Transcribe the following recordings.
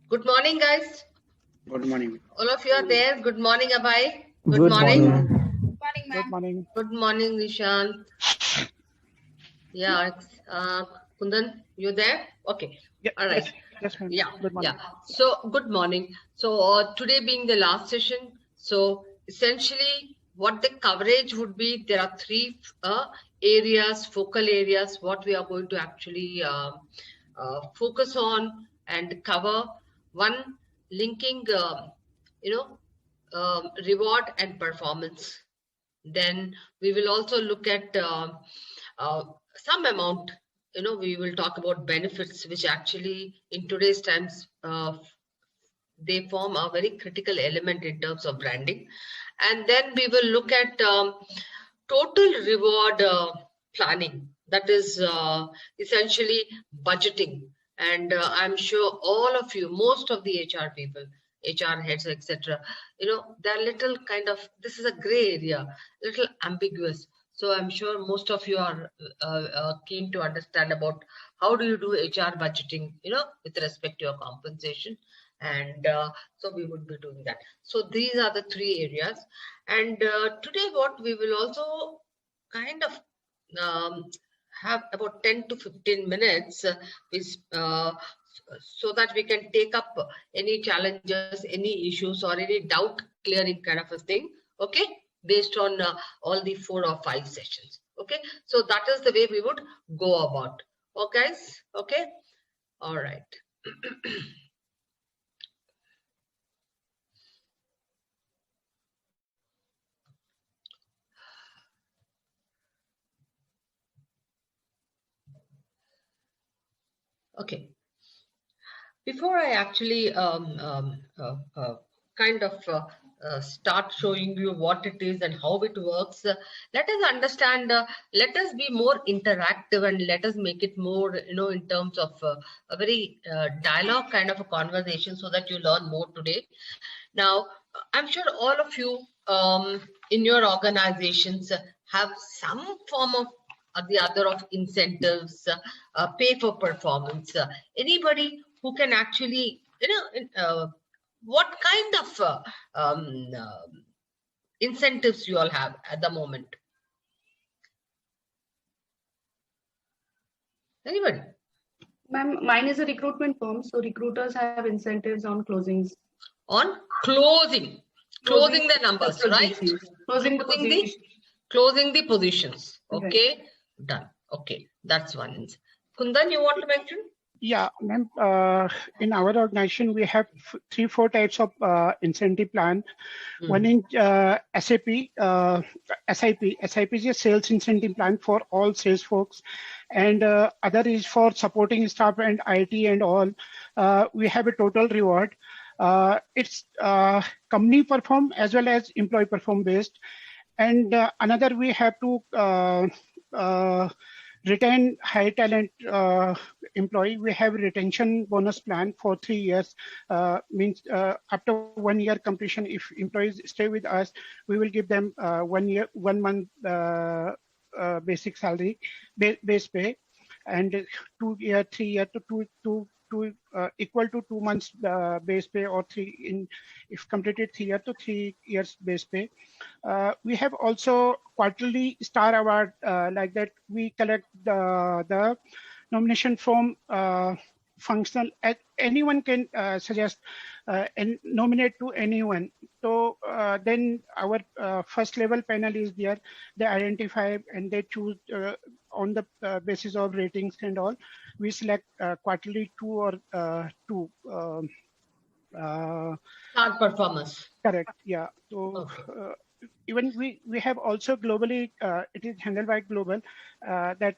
Good morning, guys. Good morning. All of you are there. Good morning, Abhay. Good morning. Good morning. Good morning, Nishant. Yeah, Kundan, you there? Okay. Yeah, All right. yes, ma'am. Yeah. Good morning. Yeah. So, good morning. So, today being the last session, so essentially what the coverage would be, there are three areas, focal areas, what we are going to actually focus on and cover. One, linking, reward and performance. Then we will also look at some amount, we will talk about benefits, which actually in today's times, they form a very critical element in terms of branding. And then we will look at total reward planning, that is essentially budgeting. And I'm sure all of you, most of the HR people, HR heads, etc., they're little kind of, this is a gray area, little ambiguous. So I'm sure most of you are keen to understand about how do you do HR budgeting, with respect to your compensation. And so we would be doing that. So these are the three areas. And today what we will also kind of have about 10 to 15 minutes so that we can take up any challenges, any issues, or any doubt clearing kind of a thing, okay, based on all the 4 or 5 sessions. Okay, so that is the way we would go about. Okay, guys. Okay, all right. Okay, before I actually kind of start showing you what it is and how it works, let us understand, let us be more interactive and let us make it more, in terms of a very dialogue kind of a conversation, so that you learn more today. Now, I'm sure all of you in your organizations have some form of the other of incentives, pay for performance. Anybody who can actually, what kind of incentives you all have at the moment? Anybody? Ma'am, mine is a recruitment firm, so recruiters have incentives on closings. On closing the numbers, right? Closing the positions. Okay, right. Done. Okay, that's one. Kundan, you want to mention? Yeah, ma'am. In our organization, we have 3-4 types of incentive plan. One in SIP is a sales incentive plan for all sales folks, and other is for supporting staff and IT and all. We have a total reward. It's company perform as well as employee perform based. And another, we have to retain high talent employee. We have retention bonus plan for 3 years. Means after 1 year completion, if employees stay with us, we will give them 1 month basic salary, base pay, and 2 year, 3 year to equal to 2 months base pay, or 3 in if completed 3 year to 3 years base pay. We have also quarterly star award, like that. We collect the nomination from functional. Anyone can suggest and nominate to anyone. So then our first level panel is there. They identify and they choose on the basis of ratings and all. We select quarterly 2 or 2 star performers. Correct. Yeah. So even we have also globally, it is handled by global, that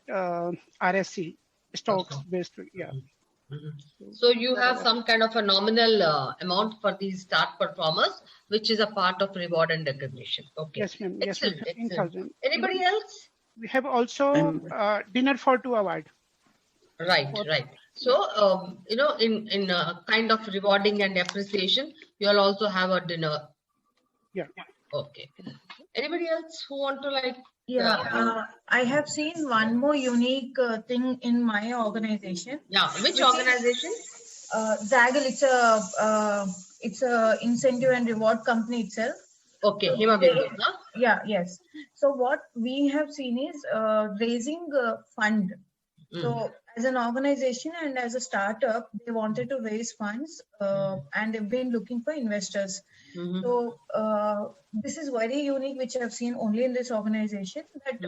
RSC stocks based. Yeah. So you have some kind of a nominal amount for these star performers, which is a part of reward and recognition. Okay. Yes, ma'am. Excellent. Yes, Excellent. Anybody else? We have also dinner for 2 award. Right, right. So, in kind of rewarding and appreciation, you'll also have a dinner. Yeah. Okay. Anybody else who want to like? Yeah, I have seen one more unique thing in my organization. Yeah, which organization? Zaggle, it's a incentive and reward company itself. Okay, So Hema they- Bindu, huh? Yeah, yes. So what we have seen is raising a fund. So as an organization and as a startup, they wanted to raise funds and they've been looking for investors. Mhm. So this is very unique, which I've seen only in this organization, that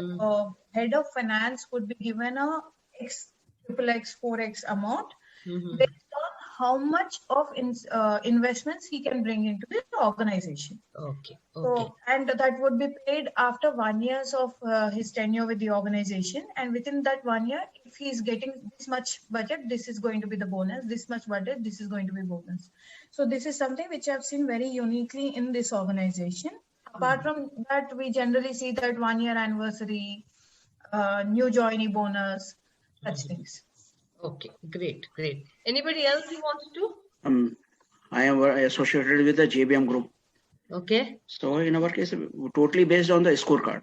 head of finance would be given a X, triple X, 4X amount Mhm. based on how much of investments he can bring into the organization. Okay, okay. So, and that would be paid after 1 year of his tenure with the organization. And within that 1 year, if he's getting this much budget, this is going to be the bonus. This much budget, this is going to be bonus. So this is something which I've seen very uniquely in this organization. Apart from that, we generally see that 1 year anniversary, new joinee bonus, such things. Okay, great, great. Anybody else who wants to? I am associated with the JBM group. Okay. So in our case, totally based on the scorecard.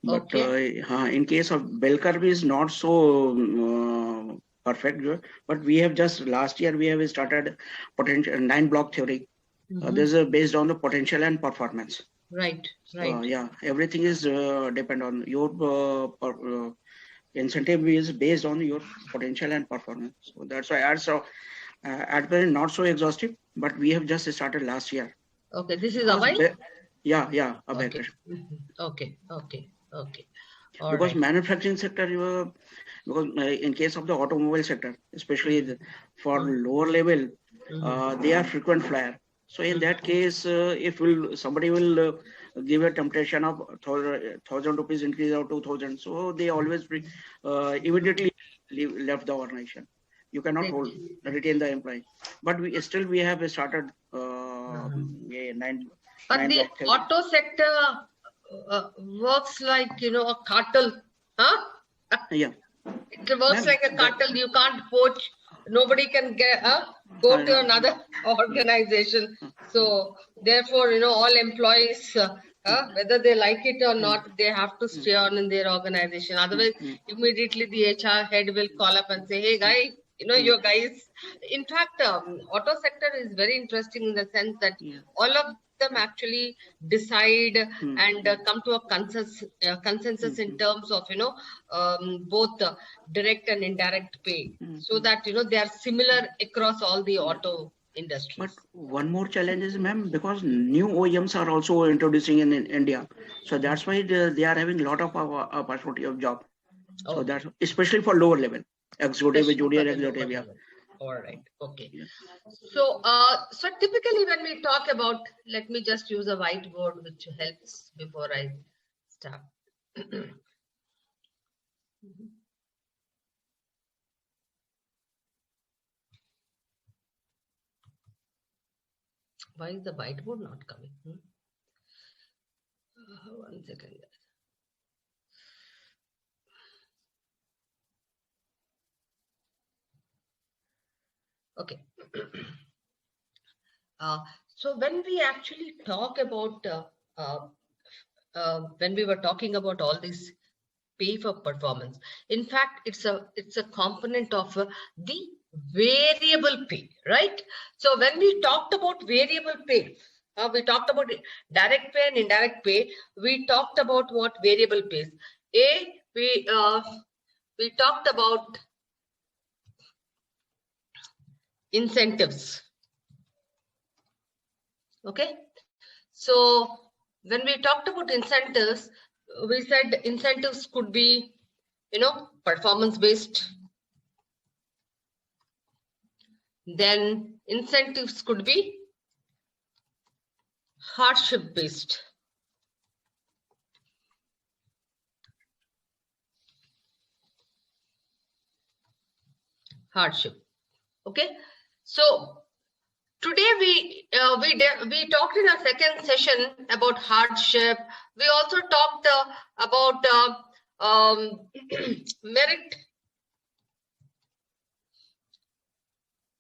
But Okay. in case of bell curve is not so perfect, but we have just last year we have started potential 9-block theory. This is based on the potential and performance. Right, right. Yeah, everything is depend on your incentive is based on your potential and performance. So that's why also at present not so exhaustive, but we have just started last year. Okay, this is Avai? Yeah, Okay. Okay, okay, okay. All because right. manufacturing sector, because in case of the automobile sector, especially for lower level, they are frequent flyer. So in that case, if somebody will give a temptation of 1,000 rupees increase or 2,000, so they always immediately left the organization. You cannot retain the employee. But we have started But the auto sector works like, a cartel, huh? Yeah. It works like a cartel. You can't poach. Nobody can go to another organization. So therefore, all employees, whether they like it or not, they have to stay on in their organization. Otherwise, immediately the HR head will call up and say, "Hey, guy, your guys." In fact, auto sector is very interesting in the sense that all of them actually decide and come to a consensus in terms of both direct and indirect pay, so that they are similar across all the auto industries. But one more challenge is, ma'am, because new OEMs are also introducing in India, so that's why they are having a lot of opportunity of job. So that's especially for lower level, executive, junior executive. Yeah. All right. Okay. Yeah. So, so typically when we talk about, let me just use a whiteboard which helps before I start. Why is the whiteboard not coming? One second. Okay. So when we actually talk about, when we were talking about all this pay for performance, in fact, it's a component of the variable pay, right? So when we talked about variable pay, we talked about direct pay and indirect pay. We talked about what variable pays. We talked about incentives. Okay, so when we talked about incentives, we said incentives could be, performance based. Then incentives could be hardship based. Hardship. Okay, so today we talked in our second session about hardship. We also talked about merit,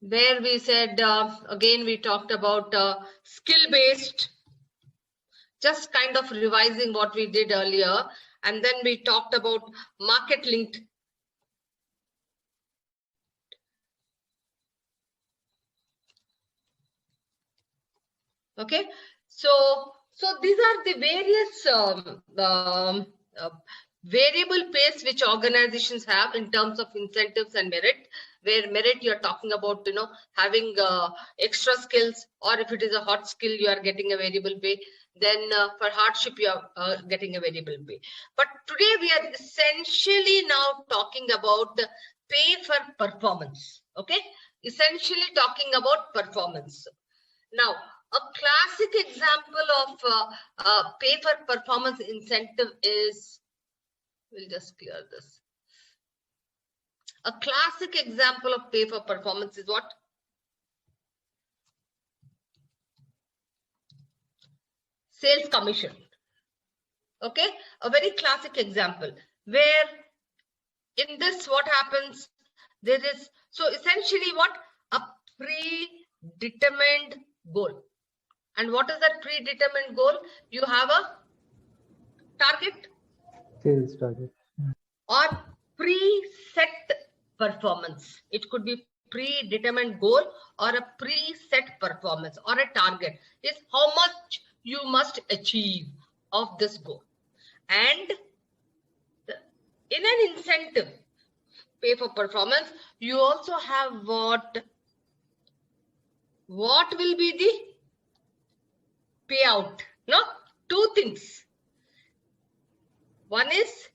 where we said again we talked about skill based, just kind of revising what we did earlier, and then we talked about market linked. Okay, so these are the various variable pays which organizations have in terms of incentives and merit. Where merit, you're talking about, you know, having extra skills, or if it is a hot skill, you are getting a variable pay. Then for hardship, you are getting a variable pay. But today we are essentially now talking about the pay for performance. Okay, essentially talking about performance. Now, a classic example of pay for performance incentive is, we'll just clear this. A classic example of pay for performance is what? Sales commission. Okay, a very classic example where in this what happens, there is, so essentially what? A predetermined goal. And what is that predetermined goal? You have a target, sales target, or preset performance. It could be predetermined goal or a preset performance, or a target is how much you must achieve of this goal. And in an incentive pay for performance, you also have what will be the payout. No, two things. One is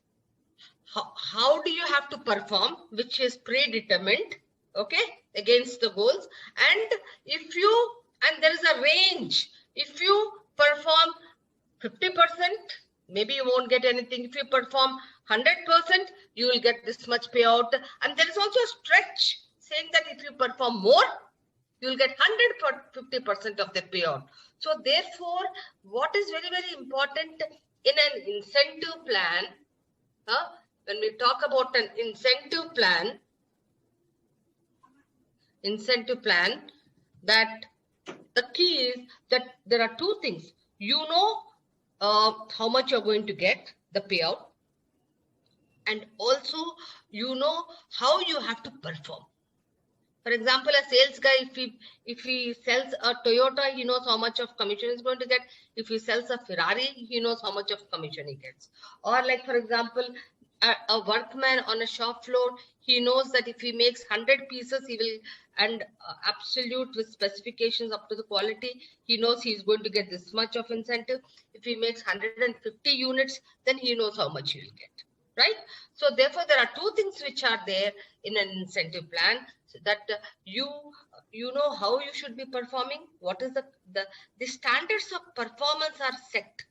how do you have to perform, which is predetermined, okay, against the goals. And if you, and there is a range, if you perform 50%, maybe you won't get anything. If you perform 100%, you will get this much payout. And there is also a stretch saying that if you perform more, you will get 150% of the payout. So therefore, what is very, very important in an incentive plan, when we talk about an incentive plan, that the key is that there are two things. You know how much you're going to get, the payout, and also you know how you have to perform. For example, a sales guy, if he sells a Toyota, he knows how much of commission he's going to get. If he sells a Ferrari, he knows how much of commission he gets. Or like, for example, a workman on a shop floor, he knows that if he makes 100 pieces, he will, and absolute with specifications up to the quality, he knows he's going to get this much of incentive. If he makes 150 units, then he knows how much he will get, right? So therefore, there are two things which are there in an incentive plan, so that you know how you should be performing, what is the standards of performance are set,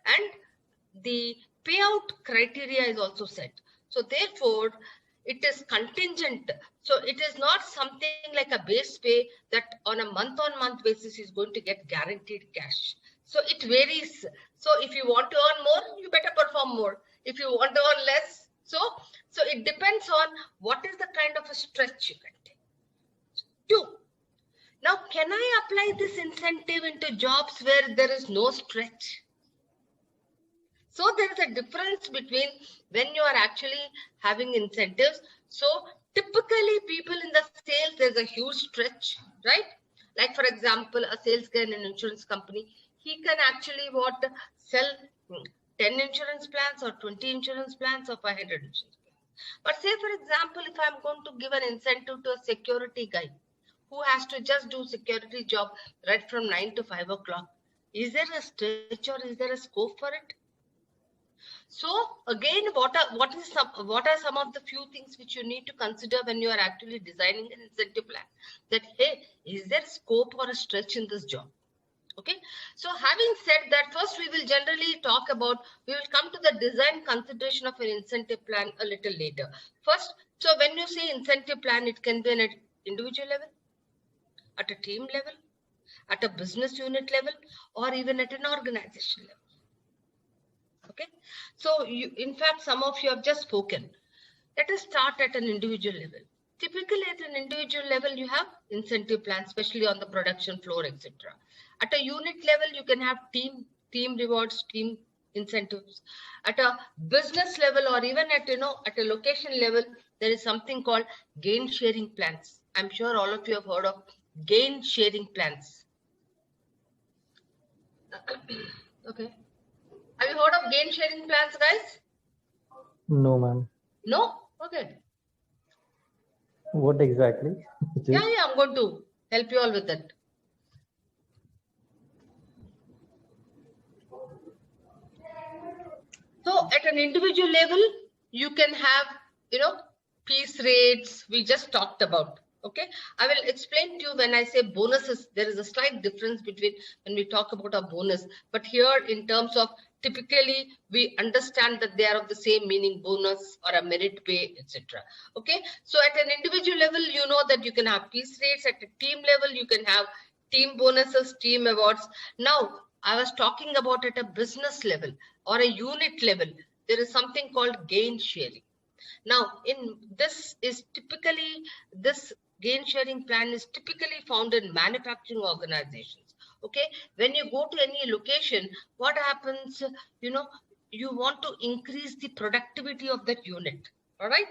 and the payout criteria is also set. So therefore, it is contingent. So it is not something like a base pay that on a month-on-month basis is going to get guaranteed cash. So it varies. So if you want to earn more, you better perform more. If you want to earn less, so it depends on what is the kind of a stretch you can take. 2. Now, can I apply this incentive into jobs where there is no stretch? So there is a difference between when you are actually having incentives. So typically people in the sales, there's a huge stretch, right? Like for example, a sales guy in an insurance company, he can actually sell 10 insurance plans or 20 insurance plans or 500 insurance plans. But say for example, if I'm going to give an incentive to a security guy who has to just do security job right from 9 to 5 o'clock, is there a stretch or is there a scope for it? So again, what are some of the few things which you need to consider when you are actually designing an incentive plan? That, hey, is there scope or a stretch in this job? Okay. So having said that, first we will generally talk about, we will come to the design consideration of an incentive plan a little later. First, so when you say incentive plan, it can be at an individual level, at a team level, at a business unit level, or even at an organization level. Okay, so in fact, some of you have just spoken. Let us start at an individual level. Typically, at an individual level, you have incentive plans, especially on the production floor, etc. At a unit level, you can have team rewards, team incentives. At a business level, or even at a location level, there is something called gain sharing plans. I'm sure all of you have heard of gain sharing plans. Okay. Have you heard of gain sharing plans, guys? No, ma'am. No? Okay. What exactly? Yeah, I'm going to help you all with that. So at an individual level, you can have, piece rates we just talked about. Okay, I will explain to you when I say bonuses. There is a slight difference between when we talk about a bonus, but here in terms of typically we understand that they are of the same meaning, bonus or a merit pay, etc. Okay, so at an individual level, you know that you can have piece rates. At a team level, you can have team bonuses, team awards. Now, I was talking about at a business level or a unit level, there is something called gain sharing. Now, this gain sharing plan is typically found in manufacturing organizations. Okay, when you go to any location, what happens? You want to increase the productivity of that unit. All right.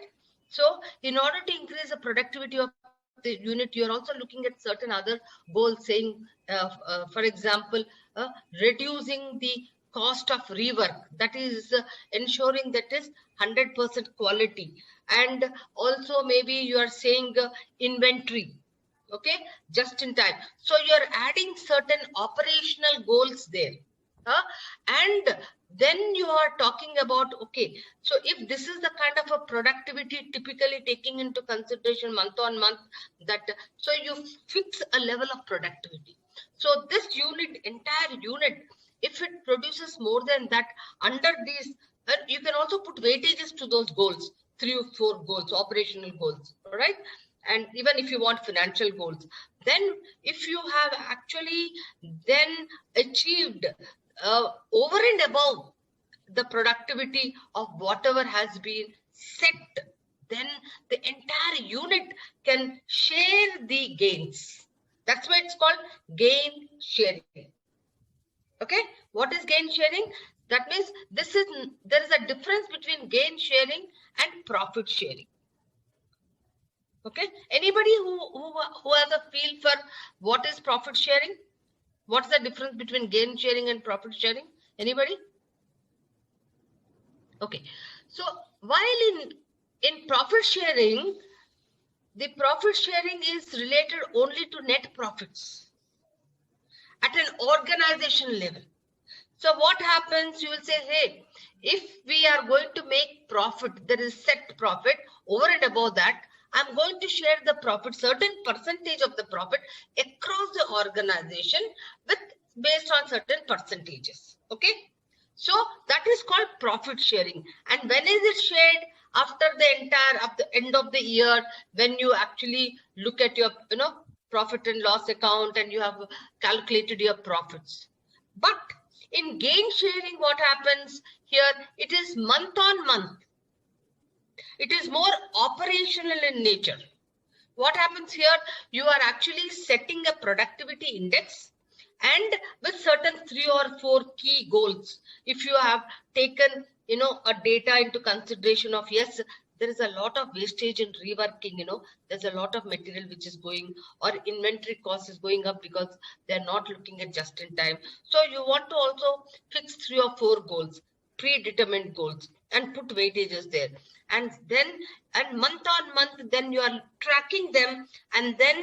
So, in order to increase the productivity of the unit, you are also looking at certain other goals, saying, for example, reducing the cost of rework, that is ensuring that is 100% quality, and also maybe you are saying inventory, okay, just in time. So you're adding certain operational goals there, and then you are talking about, okay, so if this is the kind of a productivity typically taking into consideration month on month, that so you fix a level of productivity. So this entire unit, if it produces more than that under these, you can also put weightages to those goals, 3 or 4 goals, operational goals, all right? And even if you want financial goals, then if you have actually then achieved over and above the productivity of whatever has been set, then the entire unit can share the gains. That's why it's called gain sharing. Okay, what is gain sharing? That means there is a difference between gain sharing and profit sharing. Okay, anybody who has a feel for what is profit sharing? What's the difference between gain sharing and profit sharing? Anybody? Okay, so while in profit sharing, the profit sharing is related only to net profits at an organization level. So what happens? You will say, hey, if we are going to make profit, there is set profit. Over and above that, I'm going to share the profit, certain percentage of the profit across the organization based on certain percentages. Okay. So that is called profit sharing. And when is it shared? After the end of the year, when you actually look at your, profit and loss account and you have calculated your profits. But in gain sharing, what happens here? It is month on month. It is more operational in nature. What happens here? You are actually setting a productivity index and with certain 3 or 4 key goals. If you have taken, a data into consideration of, yes, there is a lot of wastage in reworking, there's a lot of material which is going, or inventory cost is going up because they're not looking at just in time. So you want to also fix 3 or 4 goals, predetermined goals, and put weightages there. And then, month on month, then you are tracking them. And then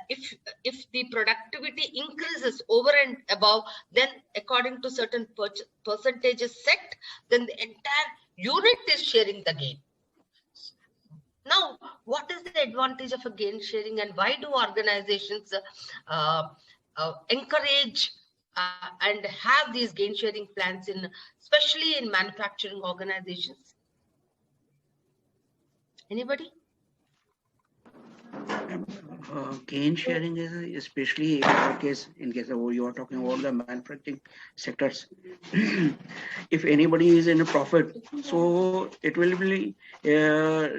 if the productivity increases over and above, then according to certain percentages set, then the entire unit is sharing the gain. Now, what is the advantage of a gain sharing, and why do organizations encourage and have these gain sharing plans, especially in manufacturing organizations? Anybody? Gain sharing is especially in our case, in case of you are talking about the manufacturing sectors. If anybody is in a profit, so it will be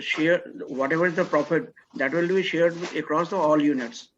share whatever is the profit that will be shared across all units.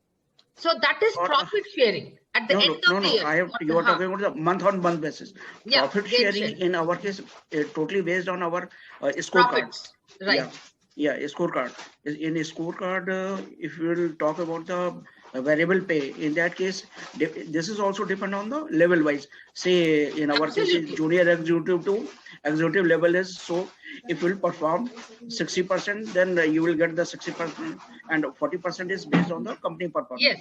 So that is profit sharing at the end of the year. You are talking about the month-on-month basis. Yeah, profit sharing in our case is totally based on our scorecard. Right. Yeah, a scorecard. In a scorecard, if you will talk about the a variable pay. In that case, this is also depend on the level wise. Say in our case, Absolutely. junior executive to executive level is, so if you will perform 60%, then you will get the 60%, and 40% is based on the company performance. Yes.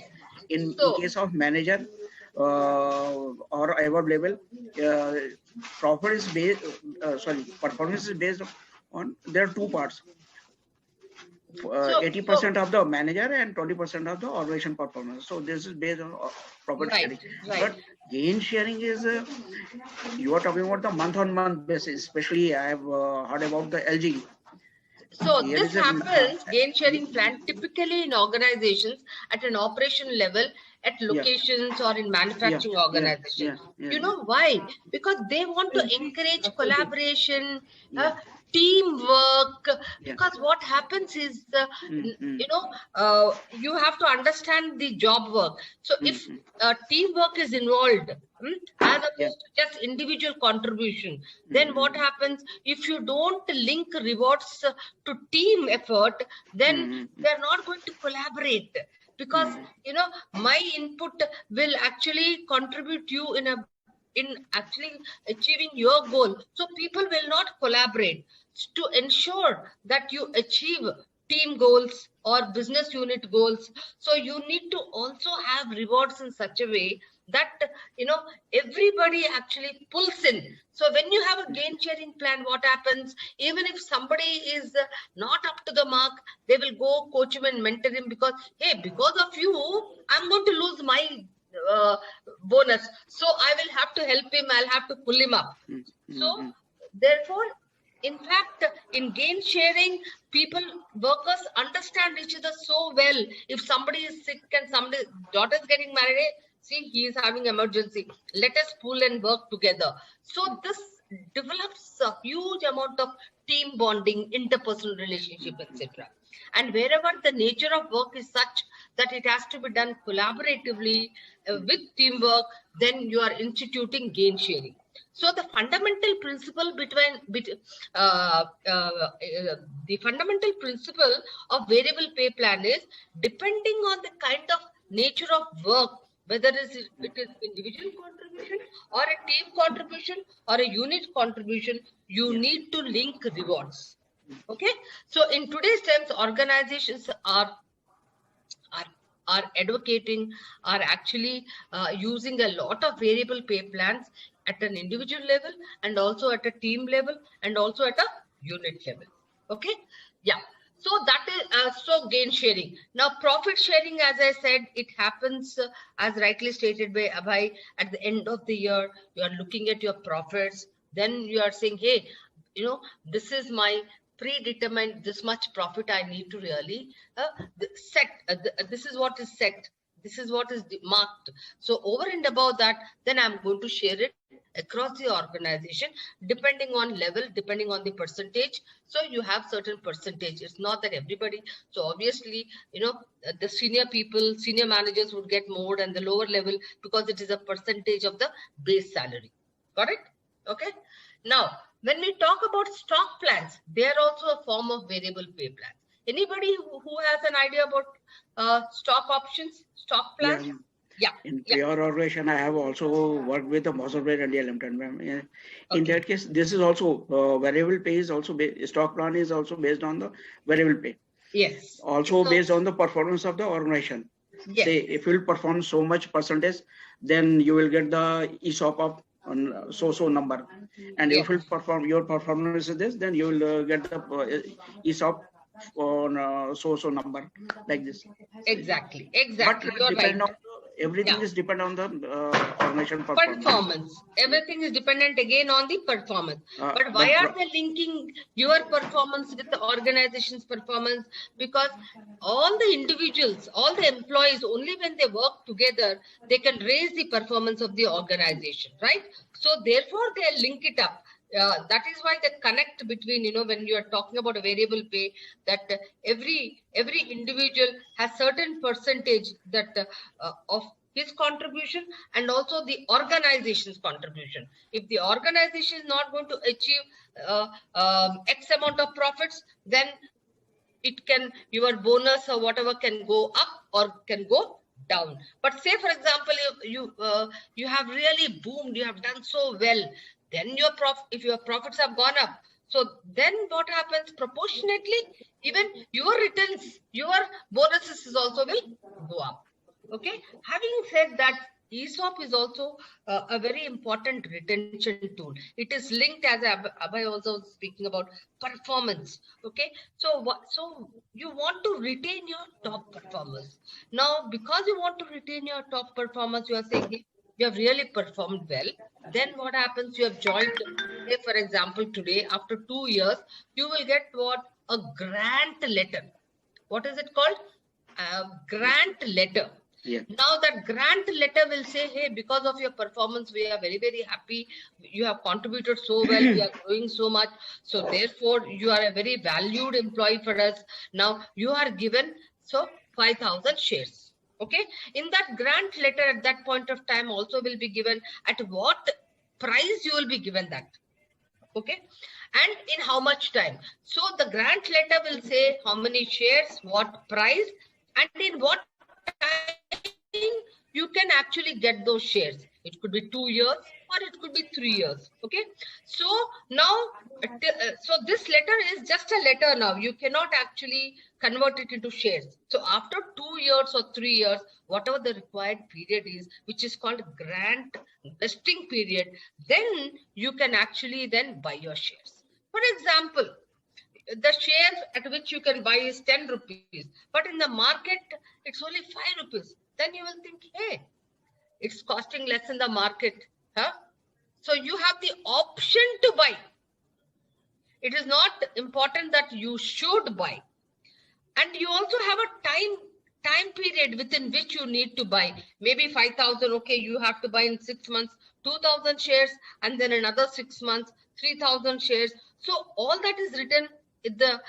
In So case of manager or above level, profit is based, performance is based on, there are two parts. 80% of the manager and 20% of the organization performance. So this is based on profit sharing. Right. But gain sharing is, you are talking about the month-on-month basis. Especially, I have heard about the LG. So Here this is a- happens, gain sharing plan, typically in organizations at an operation level, at locations or in manufacturing organizations. You know why? Because they want to encourage collaboration, teamwork. Because what happens is, you have to understand the job work. So if teamwork is involved, as opposed to just individual contribution, then what happens if you don't link rewards to team effort, then they're not going to collaborate, because my input will actually contribute you in actually achieving your goal. So people will not collaborate to ensure that you achieve team goals or business unit goals. So you need to also have rewards in such a way that everybody actually pulls in. So when you have a gain sharing plan, what happens, even if somebody is not up to the mark, they will go coach him and mentor him, because hey, because of you I'm going to lose my bonus, so I will have to help him, I'll have to pull him up. So therefore, in fact, in gain sharing, workers understand each other so well. If somebody is sick and somebody's daughter is getting married, see, he is having emergency, let us pool and work together. So this develops a huge amount of team bonding, interpersonal relationship, etc. And wherever the nature of work is such that it has to be done collaboratively with teamwork, then you are instituting gain sharing. So the fundamental principle the fundamental principle of variable pay plan is, depending on the kind of nature of work, whether it is individual contribution or a team contribution or a unit contribution, you need to link rewards. Okay, so in today's times, organizations are advocating, are actually using a lot of variable pay plans at an individual level, and also at a team level, and also at a unit level. Okay, yeah. So that is so gain sharing. Now profit sharing, as I said, it happens as rightly stated by Abhay. At the end of the year, you are looking at your profits, then you are saying, hey, this is my predetermined, this much profit I need to really set. This is what is set. This is what is marked. So over and above that, then I'm going to share it across the organization, depending on level, depending on the percentage. So you have certain percentage. It's not that everybody. So obviously, the senior people, senior managers would get more, and the lower level, because it is a percentage of the base salary. Got it? Okay. Now, when we talk about stock plans, they are also a form of variable pay plans. Anybody who has an idea about stock options, stock plans? Yeah. In your organization, I have also worked with the Mozambique India Limited. In that case, this is also variable pay is also stock plan is also based on the variable pay. Yes. Also based on the performance of the organization. Yes. Say if you will perform so much percentage, then you will get the ESOP of so number. And if you perform, your performance is this, then you will get the ESOP on so number, like this. Exactly. But depend on everything is dependent on the organization performance. Everything is dependent again on the performance. But why are they linking your performance with the organization's performance? Because all the individuals, all the employees, only when they work together, they can raise the performance of the organization, right? So therefore, they link it up. That is why the connect between, when you are talking about a variable pay, that every individual has certain percentage that of his contribution, and also the organization's contribution. If the organization is not going to achieve X amount of profits, then your bonus or whatever can go up or can go down. But say, for example, you have really boomed, you have done so well, then if your profits have gone up, so then what happens proportionately, even your returns, your bonuses also will go up. Okay. Having said that, ESOP is also a very important retention tool. It is linked, as Abhay also was speaking about, performance. Okay. So you want to retain your top performers. Now, because you want to retain your top performers, you are saying, hey, you have really performed well. Then what happens? You have joined, say, for example, today, after 2 years, you will get what? A grant letter. What is it called? A grant letter. Yeah. Now that grant letter will say, hey, because of your performance, we are very, very happy. You have contributed so well. We are growing so much. So therefore, you are a very valued employee for us. Now you are given 5,000 shares. Okay. In that grant letter at that point of time also will be given at what price you will be given that. Okay. And in how much time. So the grant letter will say how many shares, what price, and in what time you can actually get those shares. It could be 2 years or it could be 3 years. Okay. So now, so this letter is just a letter now. You cannot actually convert it into shares. So after 2 years or 3 years, whatever the required period is, which is called grant vesting period, then you can actually then buy your shares. For example, the shares at which you can buy is 10 rupees, but in the market, it's only 5 rupees. Then you will think, hey, it's costing less in the market. Huh? So you have the option to buy. It is not important that you should buy. And you also have a time period within which you need to buy. Maybe 5,000, okay, you have to buy in 6 months, 2,000 shares, and then another 6 months, 3,000 shares. So all that is written in the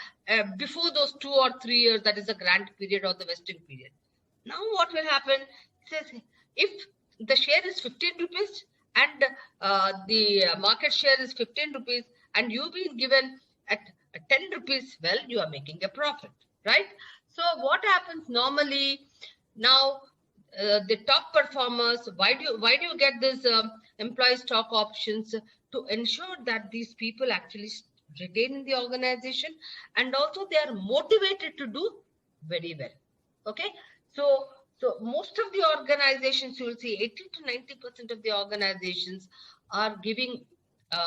before those 2 or 3 years, that is the grant period or the vesting period. Now what will happen? It says, if the share is 15 rupees and the market share is 15 rupees and you've been given at 10 rupees, well, you are making a profit, right? So what happens normally now, the top performers, why do you get this employee stock options? To ensure that these people actually retain in the organization, and also they are motivated to do very well. Okay. So most of the organizations, you will see 80 to 90% of the organizations are giving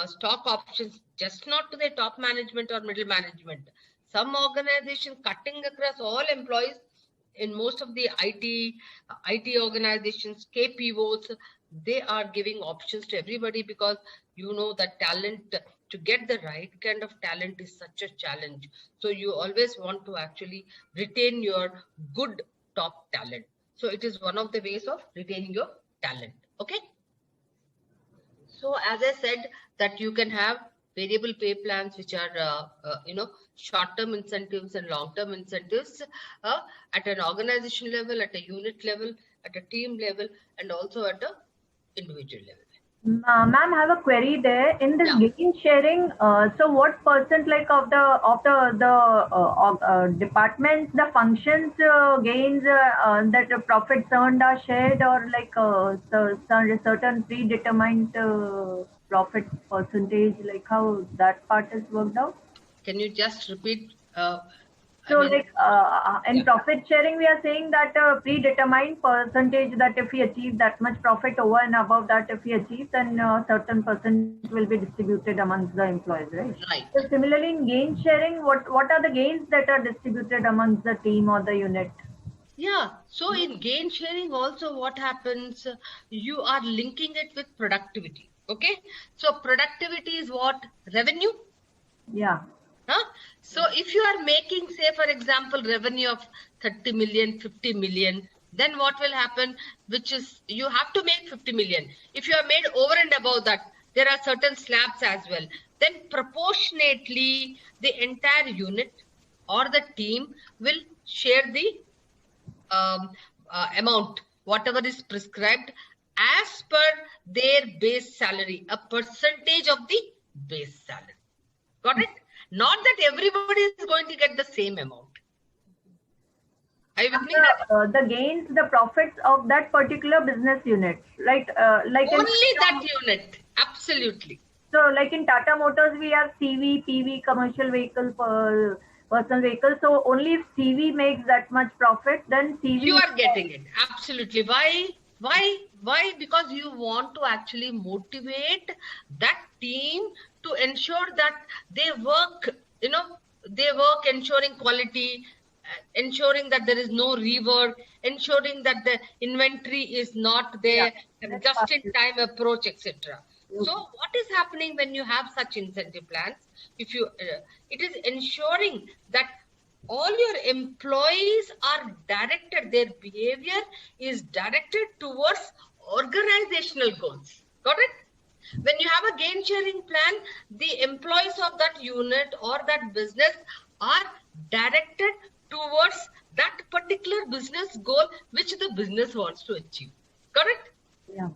stock options, just not to their top management or middle management. Some organizations cutting across all employees. In most of the IT organizations, KPOs, they are giving options to everybody, because you know that talent, to get the right kind of talent is such a challenge. So you always want to actually retain your good top talent. So it is one of the ways of retaining your talent. Okay. So as I said, that you can have variable pay plans, which are, short-term incentives and long-term incentives at an organization level, at a unit level, at a team level, and also at a individual level. Ma'am, I have a query there. In this gain sharing, so what percent like of the departments, the functions gains that the profits earned are shared, or like certain predetermined profit percentage, like how that part is worked out? Can you just repeat? In profit sharing, we are saying that predetermined percentage, that if we achieve that much profit over and above that, if we achieve, then certain percent will be distributed amongst the employees, right? Right. So similarly, in gain sharing, what are the gains that are distributed amongst the team or the unit? Yeah. So in gain sharing also, what happens? You are linking it with productivity. Okay. So productivity is what? Revenue. Yeah. So if you are making, say, for example, revenue of 30 million, 50 million, then what will happen? Which is, you have to make 50 million. If you are made over and above that, there are certain slabs as well. Then proportionately, the entire unit or the team will share the amount, whatever is prescribed as per their base salary, a percentage of the base salary. Got it? Not that everybody is going to get the same amount. Are you with me? The gains, the profits of that particular business unit, right? Only that unit, absolutely. So like in Tata Motors, we have CV, PV, commercial vehicle, personal vehicle. So only if CV makes that much profit, then CV. You are getting it, absolutely. Why? Because you want to actually motivate that team to ensure that they work, ensuring quality, ensuring that there is no rework, ensuring that the inventory is not there, just in time approach, etc. So what is happening when you have such incentive plans? If you, it is ensuring that all your employees are directed, their behavior is directed towards organizational goals. Got it? When you have a gain sharing plan, the employees of that unit or that business are directed towards that particular business goal which the business wants to achieve. Correct? Yeah.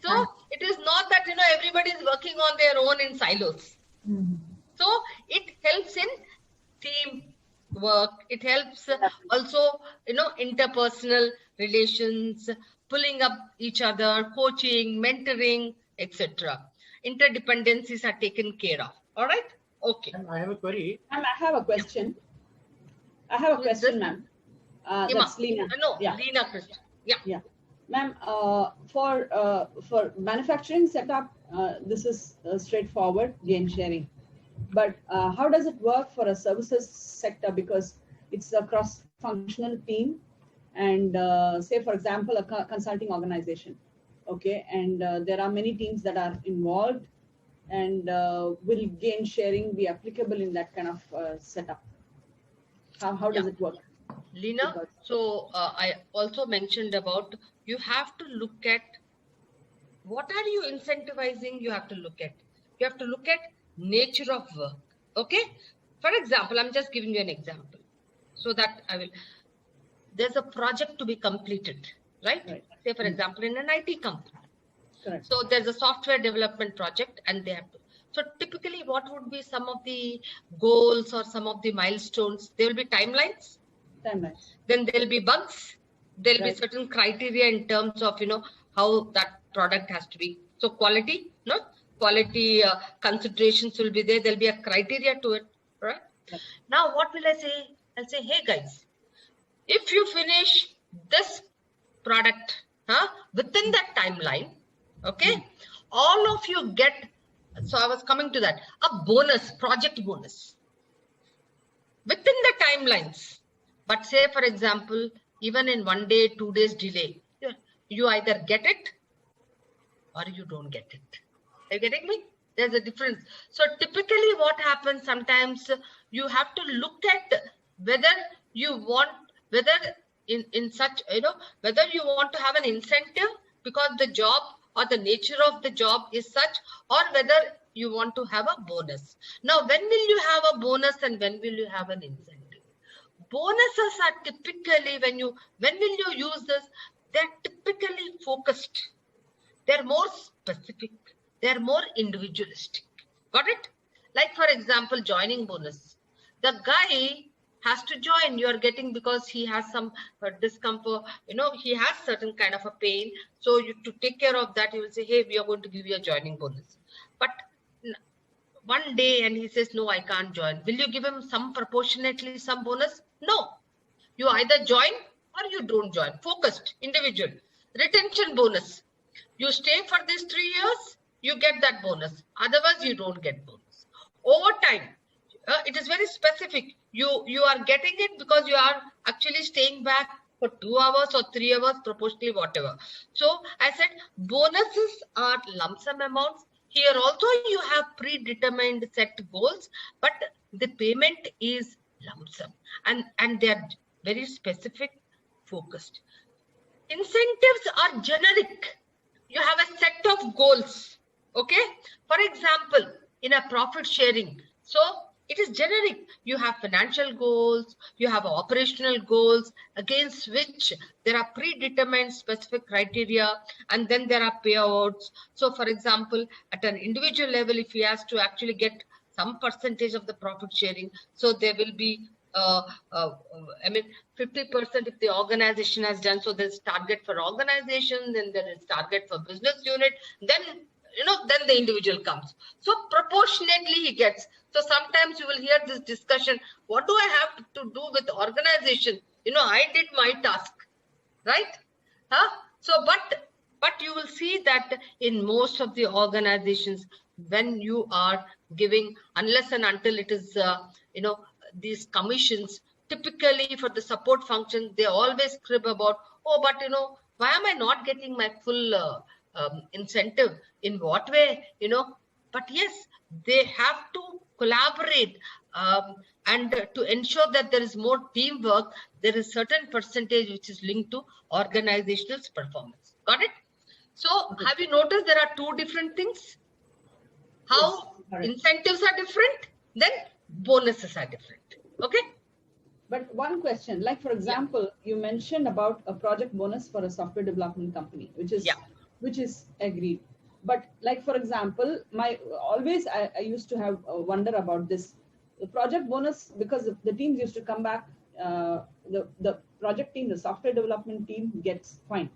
So it is not that everybody is working on their own in silos. So it helps in team work. It helps also interpersonal relations, pulling up each other, coaching, mentoring, etc. Interdependencies are taken care of. All right? Okay. I have a query. Ma'am, I have a question. I have a question, ma'am. That's Lena. No, Yeah. Lena Christian. Yeah. Yeah. Ma'am, for manufacturing setup, this is straightforward gain sharing. But how does it work for a services sector? Because it's a cross-functional team, and say, for example, a consulting organization. Okay, and there are many teams that are involved, and will gain sharing be applicable in that kind of setup? How does it work? Lena, so I also mentioned about you have to look at what are you incentivizing. You have to look at nature of work. Okay, for example, I'm just giving you an example so that there's a project to be completed, right? Say for example, in an IT company. Correct. So there's a software development project and they have to. So typically what would be some of the goals or some of the milestones? There will be timelines. Then there will be bugs. There will be certain criteria in terms of, how that product has to be. So quality, quality considerations will be there. There'll be a criteria to it, right? Now, what will I say? I'll say, hey guys, if you finish this product within that timeline, okay, all of you get, so I was coming to that, a bonus, project bonus within the timelines. But say, for example, even in 1 day, 2 days delay, you either get it or you don't get it. Are you getting me? There's a difference. So typically what happens sometimes, you have to look at whether you want, whether in such, whether you want to have an incentive because the job or the nature of the job is such, or whether you want to have a bonus. Now, when will you have a bonus and when will you have an incentive? Bonuses are typically, when will you use this? They're typically focused. They're more specific. They're more individualistic. Got it? Like, for example, joining bonus. The guy has to join. You're getting because he has some discomfort. He has certain kind of a pain. So to take care of that, you will say, hey, we are going to give you a joining bonus. But one day and he says, no, I can't join. Will you give him some proportionately some bonus? No. You either join or you don't join. Focused, individual. Retention bonus. You stay for these 3 years, you get that bonus. Otherwise, you don't get bonus. Over time, it is very specific. You are getting it because you are actually staying back for 2 hours or 3 hours, proportionally, whatever. So I said bonuses are lump sum amounts. Here also you have predetermined set goals, but the payment is lump sum and they are very specific, focused. Incentives are generic. You have a set of goals. Okay. For example, in a profit sharing, so it is generic. You have financial goals, you have operational goals against which there are predetermined specific criteria, and then there are payouts. So for example, at an individual level, if he has to actually get some percentage of the profit sharing, so there will be I mean, 50% if the organization has done, so there's target for organization, then there is target for business unit, then, then the individual comes. So proportionately he gets. So sometimes you will hear this discussion, what do I have to do with organization? I did my task, right? So, but you will see that in most of the organizations, when you are giving, unless and until it is, these commissions, typically for the support function, they always crib about, oh, but why am I not getting my full incentive? In what way? But yes, they have to collaborate, and to ensure that there is more teamwork, there is certain percentage which is linked to organizational performance. Got it? So have you noticed there are two different things? How incentives are different, then bonuses are different. Okay? But one question, like for example, you mentioned about a project bonus for a software development company, which is agreed. But like for example, I used to have a wonder about this. The project bonus, because the teams used to come back, the project team, the software development team gets fine.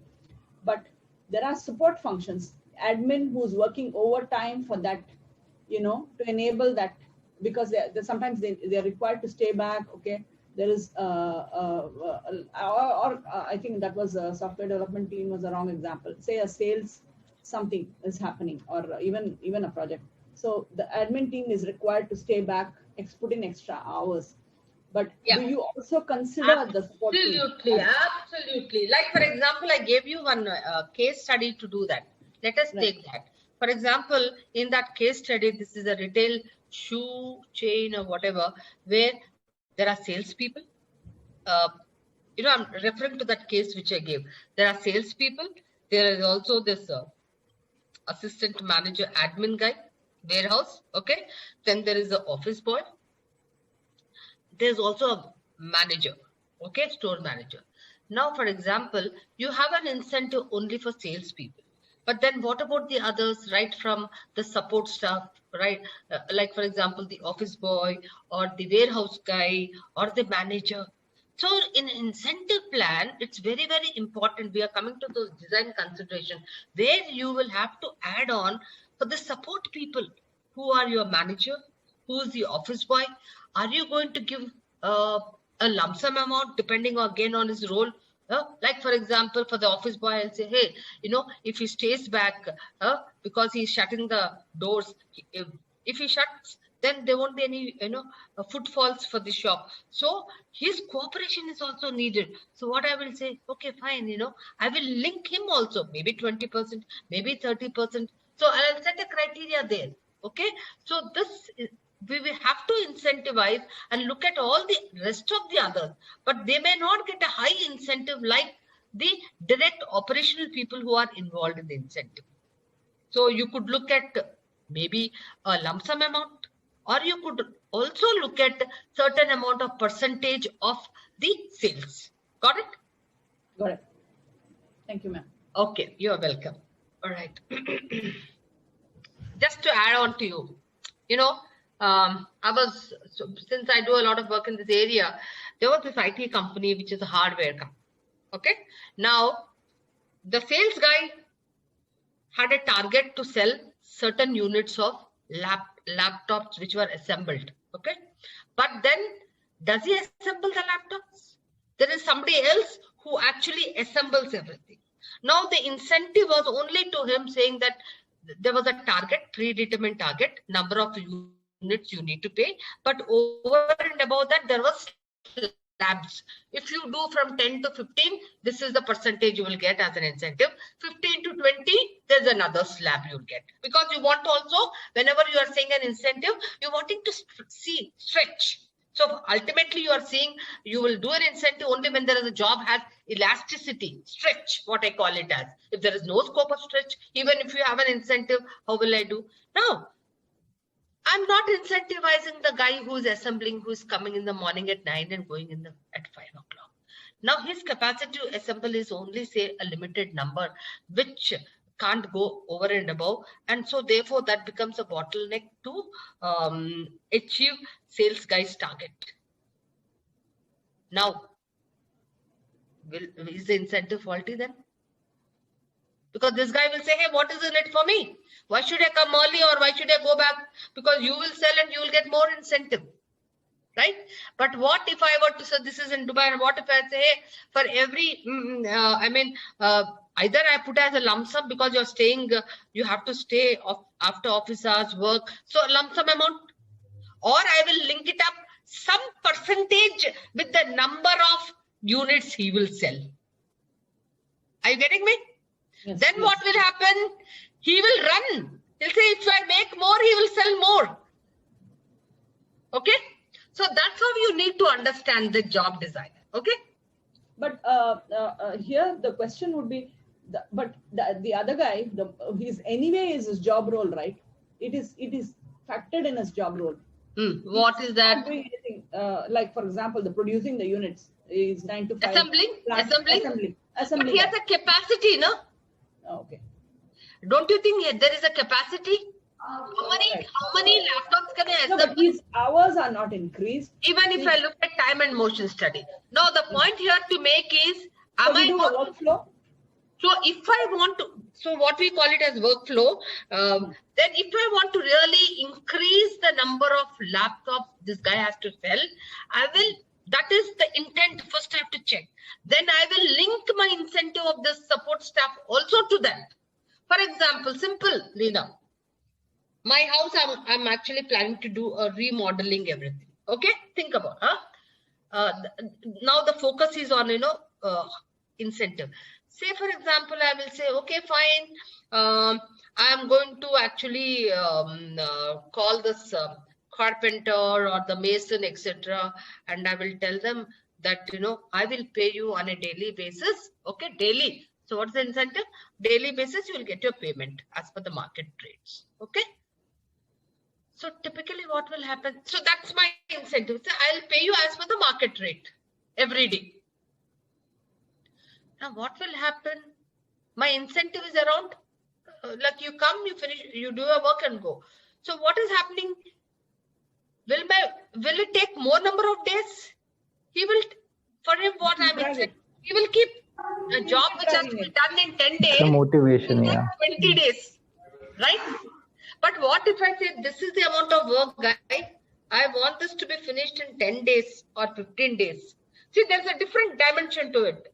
But there are support functions, admin who's working overtime for that, to enable that, because sometimes they're required to stay back. Okay, there is I think that was a software development team was a wrong example. Say a sales something is happening, or even a project. So the admin team is required to stay back, put in extra hours. But do you also consider the support team? Absolutely. Like for example, I gave you one case study to do that. Let us take that. For example, in that case study, this is a retail shoe chain or whatever, where there are salespeople. I'm referring to that case which I gave. There are salespeople. There is also this assistant manager, admin guy, warehouse. Okay. Then there is the office boy. There's also a manager. Okay, store manager. Now, for example, you have an incentive only for salespeople. But then what about the others, right, from the support staff, right? Like, for example, the office boy or the warehouse guy or the manager. So in incentive plan, it's very, very important. We are coming to the design consideration where you will have to add on for the support people. Who are your manager? Who's the office boy? Are you going to give a lump sum amount depending again on his role? Like for example, for the office boy, I'll say, hey, if he stays back because he's shutting the doors, if he shuts, then there won't be any, footfalls for the shop. So his cooperation is also needed. So what I will say, okay, fine, I will link him also, maybe 20%, maybe 30%. So I'll set a criteria there. Okay. So we will have to incentivize and look at all the rest of the others, but they may not get a high incentive like the direct operational people who are involved in the incentive. So you could look at maybe a lump sum amount, or you could also look at certain amount of percentage of the sales. Got it? Got it. Thank you, ma'am. Okay, you're welcome. All right. Just to add on to you, since I do a lot of work in this area, there was this IT company, which is a hardware company. Okay. Now, the sales guy had a target to sell certain units of laptops which were assembled. Okay. But then, does he assemble the laptops? There is somebody else who actually assembles everything. Now, the incentive was only to him, saying that there was a target, predetermined target, number of units you need to pay, but over and above that, there was slabs. If you do from 10 to 15, this is the percentage you will get as an incentive. 15 to 20, there's another slab you'll get. Because you want also, whenever you are saying an incentive, you're wanting to see, stretch. So ultimately, you are seeing you will do an incentive only when there is a job has elasticity, stretch, what I call it as. If there is no scope of stretch, even if you have an incentive, how will I do? Now, I'm not incentivizing the guy who is assembling, who is coming in the morning at 9 and going at 5 o'clock. Now, his capacity to assemble is only, say, a limited number, which can't go over and above. And so, therefore, that becomes a bottleneck to achieve sales guy's target. Now, is the incentive faulty then? Because this guy will say, hey, what is in it for me? Why should I come early or why should I go back? Because you will sell and you will get more incentive. Right? But what if I were to say, this is in Dubai, and what if I say, hey, for every, either I put as a lump sum because you're staying, you have to stay after office hours work. So a lump sum amount, or I will link it up some percentage with the number of units he will sell. Are you getting me? Yes, Then yes. what will happen? He will run. He'll say, if I make more, he will sell more. Okay? So that's how you need to understand the job designer. Okay? But here the question would be, the other guy, he's anyway is his job role, right? It is factored in his job role. What is that? Not doing anything, like for example, the producing the units is 9 to 5. Assembling. But he guy. has a capacity, no? Oh, okay. Don't you think there is a capacity? How many laptops can I No, assemble? but his hours are not increased. Even if I look at time and motion study. Now the point here to make is, So we do a workflow. So if I want to, so what we call it as workflow, then if I want to really increase the number of laptops this guy has to sell, I will, that is the intent first I have to check. Then I will link my incentive of the support staff also to that. For example, simple, Lena. My house, I'm actually planning to do a remodeling everything. Okay, think about, now the focus is on, incentive. Say, for example, I will say, okay, fine. I am going to actually call this carpenter or the mason, etc. And I will tell them that, I will pay you on a daily basis. Okay, daily. So what's the incentive? Daily basis, you will get your payment as per the market rates. Okay. So typically what will happen? So that's my incentive. So I'll pay you as per the market rate every day. Now what will happen? My incentive is around, like you come, you finish, you do your work and go. So what is happening? Will it take more number of days? He will, for him, what I'm expecting, he will keep a job which has to be done in 10 days. The motivation, yeah. 20 days, right? But what if I say, this is the amount of work, guy, I want this to be finished in 10 days or 15 days. See, there's a different dimension to it.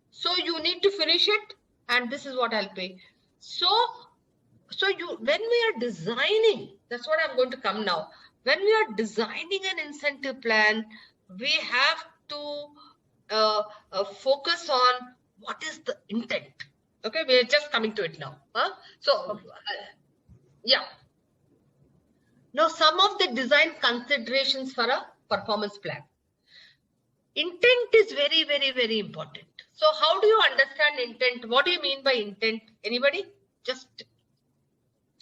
So you need to finish it and this is what I'll pay. So when we are designing, that's what I'm going to come now. When we are designing an incentive plan, we have to focus on what is the intent. Okay, we're just coming to it now. Yeah. Now, some of the design considerations for a performance plan. Intent is very, very, very important. So how do you understand intent? What do you mean by intent? Anybody? Just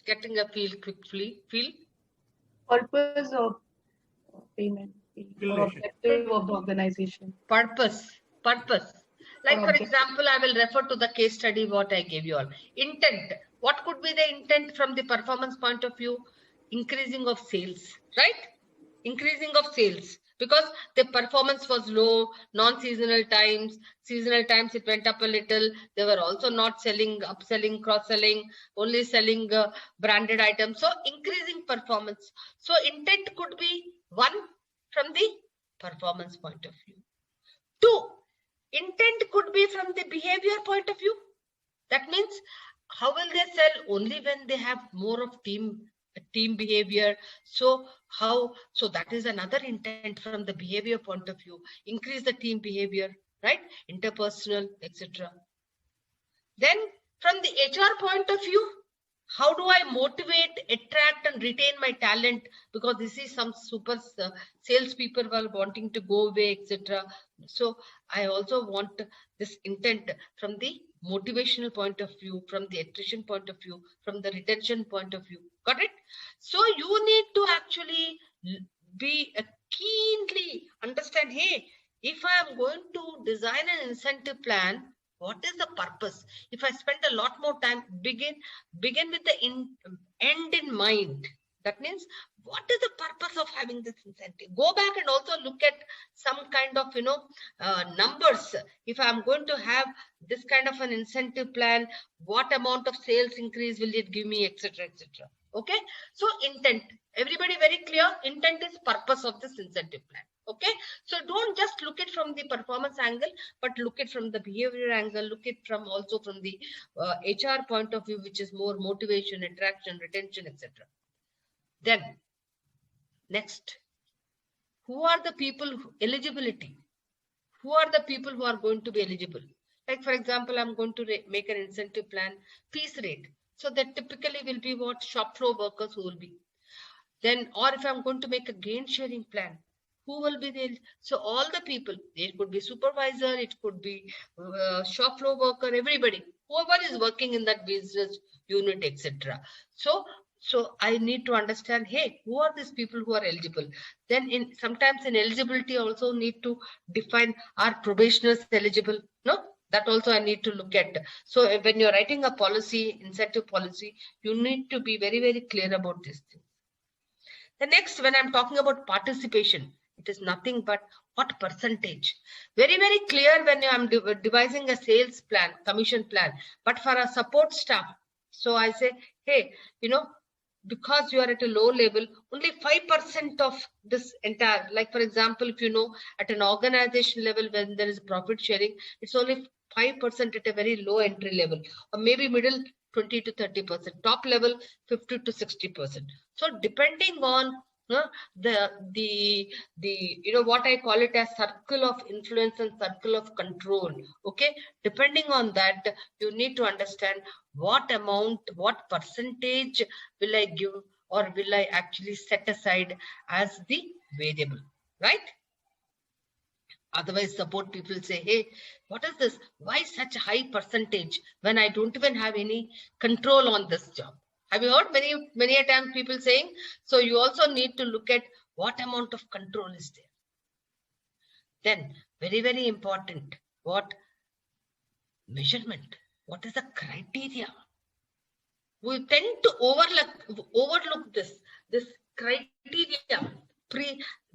getting a feel. Purpose of payment, or objective of the organization. Purpose. Like for example, I will refer to the case study what I gave you all. Intent. What could be the intent from the performance point of view? Increasing of sales, right? Increasing of sales. Because the performance was low, non-seasonal times, seasonal times it went up a little. They were also not selling, upselling, cross-selling, only selling branded items. So increasing performance. So intent could be one from the performance point of view. Two, intent could be from the behavior point of view. That means how will they sell? Only when they have more of team behavior. So that is another intent from the behavior point of view. Increase the team behavior, right? Interpersonal, etc. Then from the HR point of view, how do I motivate, attract and retain my talent? Because this is some super sales people were wanting to go away, etc. So I also want this intent from the motivational point of view, from the attrition point of view, from the retention point of view. Got it? So you need to actually be keenly understand, hey, if I am going to design an incentive plan, what is the purpose? If I spend a lot more time, begin with the end in mind. That means, what is the purpose of having this incentive? Go back and also look at some kind of, numbers. If I'm going to have this kind of an incentive plan, what amount of sales increase will it give me, etc., etc. Okay. So intent. Everybody very clear? Intent is purpose of this incentive plan. Okay. So don't just look it from the performance angle, but look it from the behavior angle. Look it from also from the HR point of view, which is more motivation, attraction, retention, etc. Then next, who are the people eligibility? Who are the people who are going to be eligible? Like for example, I'm going to make an incentive plan, piece rate. So that typically will be what? Shop floor workers who will be. Then, or if I'm going to make a gain sharing plan, who will be there? So all the people, it could be supervisor, it could be shop floor worker, everybody, whoever is working in that business unit, etc. So I need to understand, hey, who are these people who are eligible? Then sometimes in eligibility also need to define, are probationers eligible? No, that also I need to look at. So when you're writing a policy, incentive policy, you need to be very, very clear about this thing. The next, when I'm talking about participation, it is nothing but what percentage. Very, very clear when I'm devising a sales plan, commission plan, but for a support staff. So I say, hey, because you are at a low level, only 5% of this entire, like for example, if at an organization level, when there is profit sharing, it's only 5% at a very low entry level, or maybe middle 20 to 30%, top level 50 to 60%. So depending on the what I call it as circle of influence and circle of control. Okay, depending on that, you need to understand what amount, what percentage will I give, or will I actually set aside as the variable, right? Otherwise, support people say, hey, what is this? Why such high percentage when I don't even have any control on this job? Have you heard many a times people saying? So you also need to look at what amount of control is there. Then very, very important, what measurement? What is the criteria? We tend to overlook this criteria.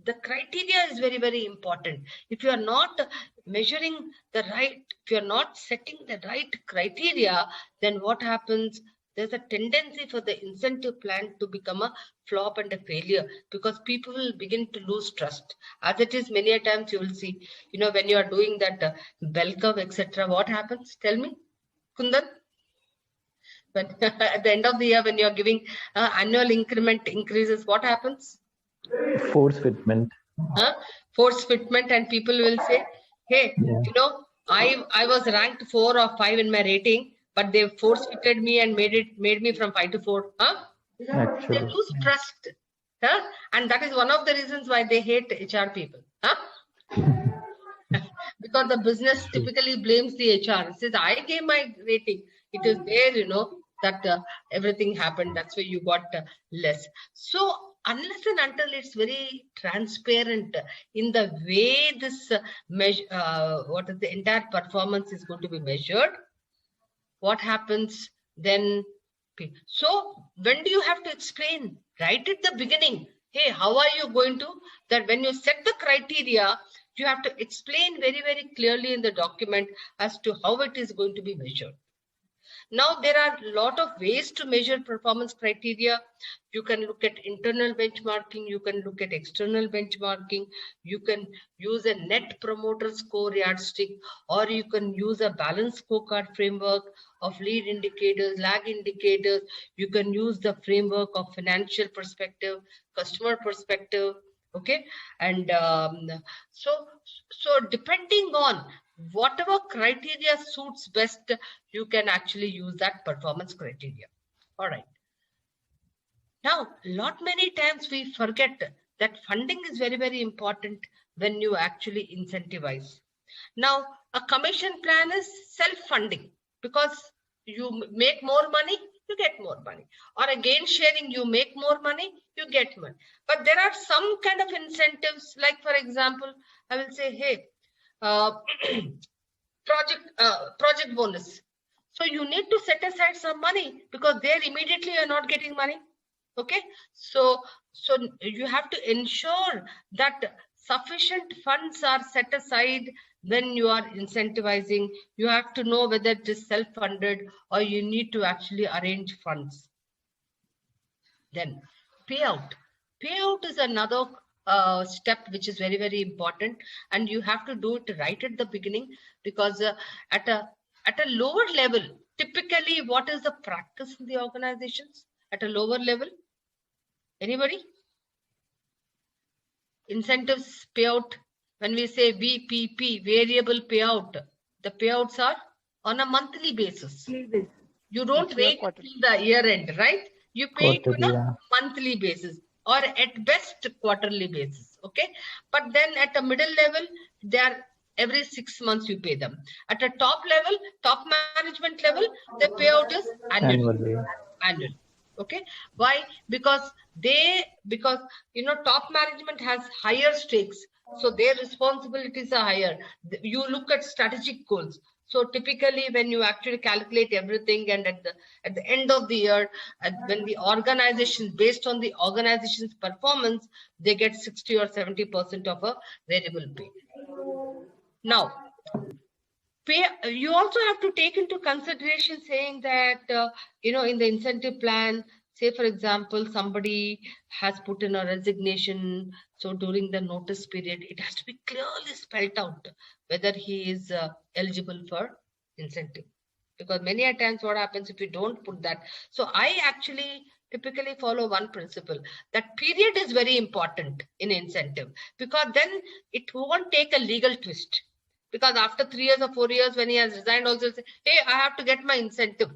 The criteria is very, very important. If you are not measuring the right, if you are not setting the right criteria, then what happens? There's a tendency for the incentive plan to become a flop and a failure, because people will begin to lose trust. As it is, many a times you will see, when you are doing that bell curve, etc., what happens? Tell me, Kundan? But at the end of the year, when you're giving annual increment increases, what happens? Force fitment. Force fitment, and people will say, hey, I was ranked 4 or 5 in my rating, but they force fitted me and made me from 5 to 4. They lose trust. And that is one of the reasons why they hate HR people. Because the business typically blames the HR. It says, I gave my rating. It is there, that everything happened. That's why you got less. So unless and until it's very transparent in the way this what is the entire performance is going to be measured, what happens then? So when do you have to explain? Right at the beginning. Hey, how are you going to? That when you set the criteria, you have to explain very, very clearly in the document as to how it is going to be measured. Now, there are a lot of ways to measure performance criteria. You can look at internal benchmarking. You can look at external benchmarking. You can use a net promoter score yardstick, or you can use a balanced scorecard framework of lead indicators, lag indicators. You can use the framework of financial perspective, customer perspective. Okay. And so depending on whatever criteria suits best, you can actually use that performance criteria. All right. Now, many times we forget that funding is very, very important when you actually incentivize. Now, a commission plan is self-funding, because you make more money, you get more money. Or again, sharing, you make more money, you get money. But there are some kind of incentives, like for example, I will say, hey, project bonus. So you need to set aside some money, because there immediately you're not getting money. Okay, so you have to ensure that sufficient funds are set aside when you are incentivizing. You have to know whether it is self-funded or you need to actually arrange funds. Then payout. Payout is another step which is very, very important, and you have to do it right at the beginning, because at a lower level, typically what is the practice in the organizations at a lower level? Anybody? Incentives payout. When we say VPP, variable payout, the payouts are on a monthly basis. You don't wait till the year end, right? You pay it on a monthly basis, or at best quarterly basis. Okay, but then at a middle level, they are every 6 months you pay them. At a top level, top management level, the payout is annual. Okay, why? Because top management has higher stakes, so their responsibilities are higher. You look at strategic goals. So typically when you actually calculate everything, and at the end of the year, when the organization, based on the organization's performance, they get 60 or 70% of a variable pay. Now, you also have to take into consideration saying that, in the incentive plan, say for example, somebody has put in a resignation. So during the notice period, it has to be clearly spelled out whether he is eligible for incentive. Because many a times what happens if you don't put that. So I actually typically follow one principle, that period is very important in incentive, because then it won't take a legal twist. Because after 3 years or 4 years, when he has resigned, also say, hey, I have to get my incentive.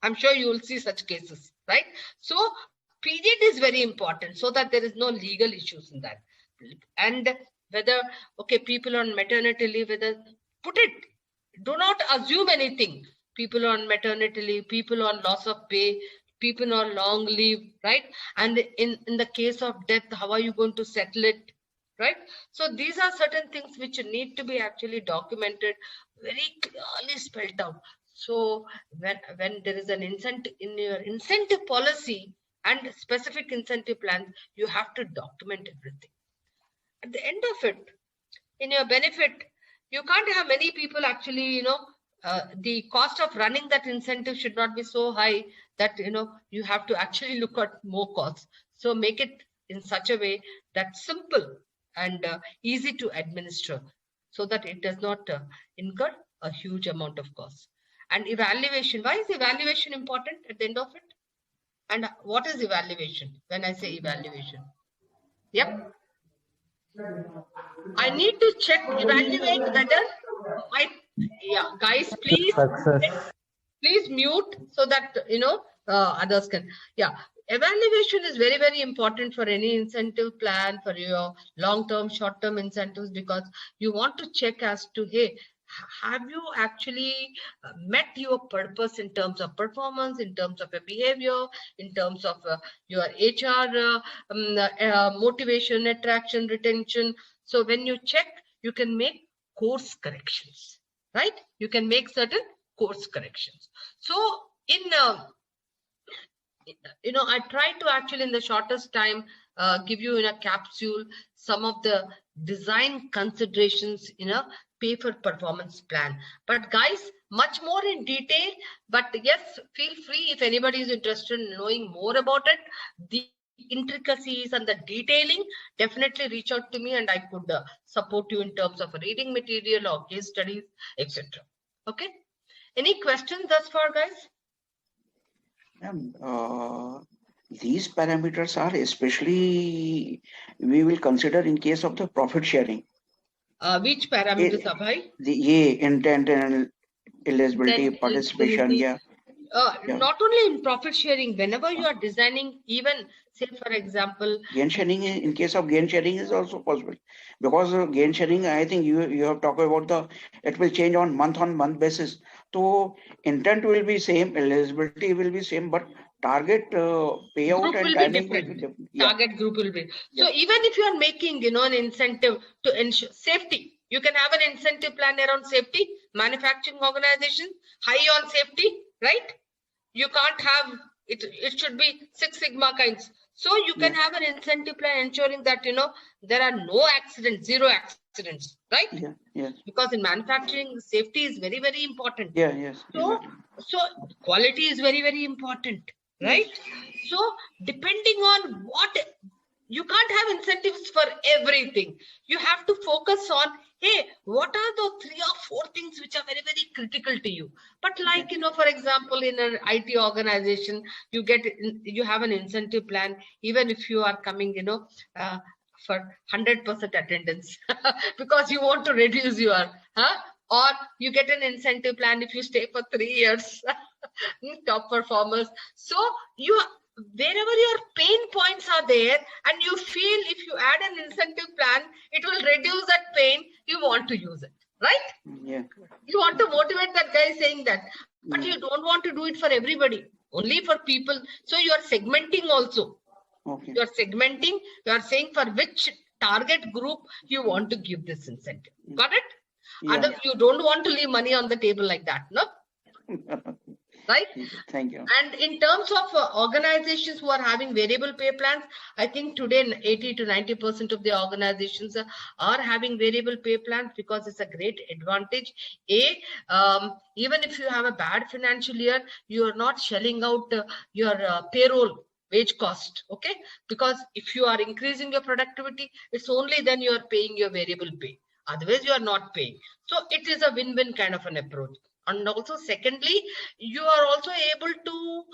I'm sure you will see such cases, right? So period is very important, so that there is no legal issues in that. And whether, okay, people on maternity leave, whether put it, do not assume anything. People on maternity leave, people on loss of pay, people on long leave, right? And in the case of death, how are you going to settle it? Right? So these are certain things which need to be actually documented, very clearly spelled out. So when there is an incentive in your incentive policy and specific incentive plans, you have to document everything. At the end of it, in your benefit, you can't have many people actually, the cost of running that incentive should not be so high that, you have to actually look at more costs. So make it in such a way that's simple and easy to administer, so that it does not incur a huge amount of cost. And evaluation, why is evaluation important at the end of it? And what is evaluation when I say evaluation? Yep. I need to check, evaluate whether guys, please mute so that, others can. Yeah. Evaluation is very, very important for any incentive plan, for your long-term, short-term incentives, because you want to check as to, hey, have you actually met your purpose in terms of performance, in terms of your behavior, in terms of your HR motivation, attraction, retention. So when you check, you can make course corrections, right? You can make certain course corrections. So I try to actually in the shortest time give you in a capsule some of the design considerations in a pay for performance plan. But guys, much more in detail. But yes, feel free if anybody is interested in knowing more about it, the intricacies and the detailing, definitely reach out to me and I could support you in terms of reading material or case studies, etc. Okay. Any questions thus far, guys? These parameters are especially we will consider in case of the profit sharing. Which parameters, Abhay? The intent and eligibility, participation, yeah. Not only in profit sharing, whenever you are designing, even say for example, gain sharing, in case of gain sharing is also possible, because gain sharing, I think you have talked about it will change on month basis. So intent will be same, eligibility will be same, but target payout and timing will be different. Target group will be. So even if you are making, an incentive to ensure safety, you can have an incentive plan around safety. Manufacturing organization high on safety, right? You can't have It should be Six Sigma kinds. So you can have an incentive plan ensuring that, there are no accidents, zero accidents, right? Yeah. Yes. Because in manufacturing, safety is very, very important. Yeah. Yes. So, Exactly. so quality is very, very important, right? Yes. So depending on what, you can't have incentives for everything. You have to focus on, hey, what are the 3 or 4 things which are very, very critical to you? But like, for example, in an IT organization, you have an incentive plan, even if you are coming, for 100% attendance because you want to reduce your, or you get an incentive plan if you stay for 3 years, top performers. So wherever your pain points are there and you feel if you add an incentive plan, it will reduce that pain, you want to use it, right? Yeah. You want to motivate that guy saying that, but you don't want to do it for everybody, only for people. So you are segmenting also. Okay. You are segmenting, you are saying for which target group you want to give this incentive. Got it? Yeah. You don't want to leave money on the table like that, no? Right? Thank you. And in terms of organizations who are having variable pay plans, I think today 80 to 90% of the organizations are having variable pay plans because it's a great advantage. Even if you have a bad financial year, you are not shelling out your payroll wage cost, okay? Because if you are increasing your productivity, it's only then you are paying your variable pay. Otherwise, you are not paying. So it is a win-win kind of an approach. And also, secondly, you are also able to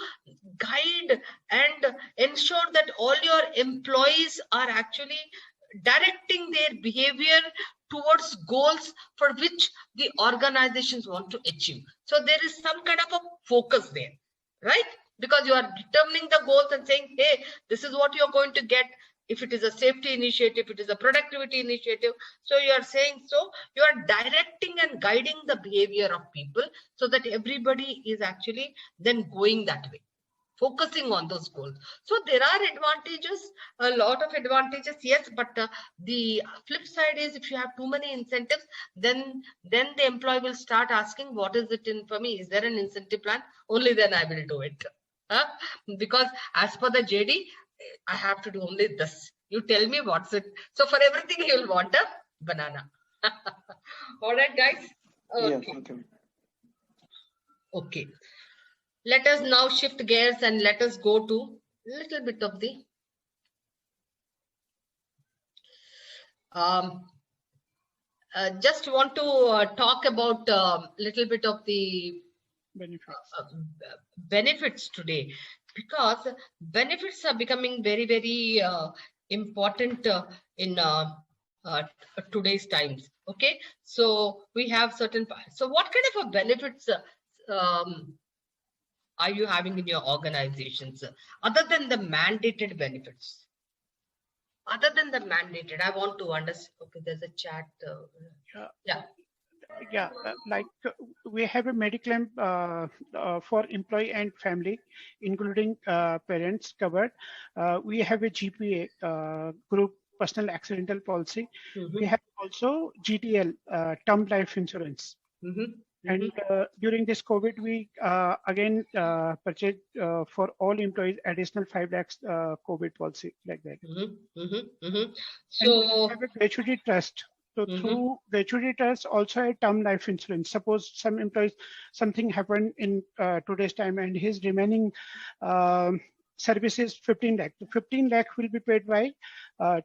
guide and ensure that all your employees are actually directing their behavior towards goals for which the organizations want to achieve. So there is some kind of a focus there, right? Because you are determining the goals and saying, hey, this is what you're going to get. If it is a safety initiative, it is a productivity initiative. So you are saying, so you are directing and guiding the behavior of people so that everybody is actually then going that way, focusing on those goals. So there are advantages, a lot of advantages, yes, but the flip side is if you have too many incentives, then the employee will start asking, what is it in for me? Is there an incentive plan? Only then I will do it. Because as per the JD, I have to do only this. You tell me what's it. So for everything, you will want a banana. All right, guys. Okay. Yeah, okay. Okay. Let us now shift gears and let us go to a little bit of the just want to talk about a little bit of the benefits today, because benefits are becoming very, very important in today's times. Okay, so we have certain. So what kind of a benefits are you having in your organizations other than the mandated benefits? Other than the mandated, I want to understand. Okay, there's a chat. Like we have a mediclaim for employee and family, including parents covered. We have a GPA, group personal accidental policy. We have also GTL, term life insurance. And during this COVID, we again purchased for all employees additional 5 lakhs COVID policy like that. So and we have a gratuity trust. So through gratuity trust, also a term life insurance. Suppose some employees, something happened in today's time, and his remaining service is 15 lakh. So 15 lakh will be paid by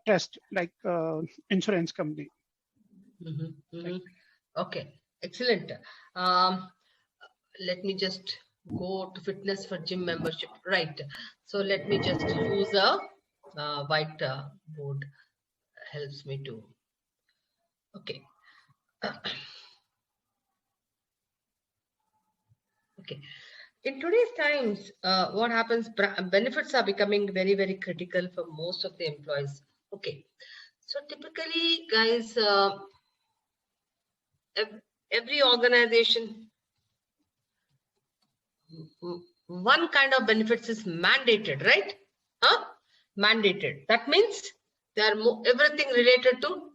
trust, like insurance company. Okay, excellent. Let me just go to fitness for gym membership. Right. So let me just use a white board. Helps me to. Okay. Okay. In today's times, what happens? Benefits are becoming very, very critical for most of the employees. Okay. So typically, guys, every organization, one kind of benefits is mandated, right? Mandated. That means they are everything related to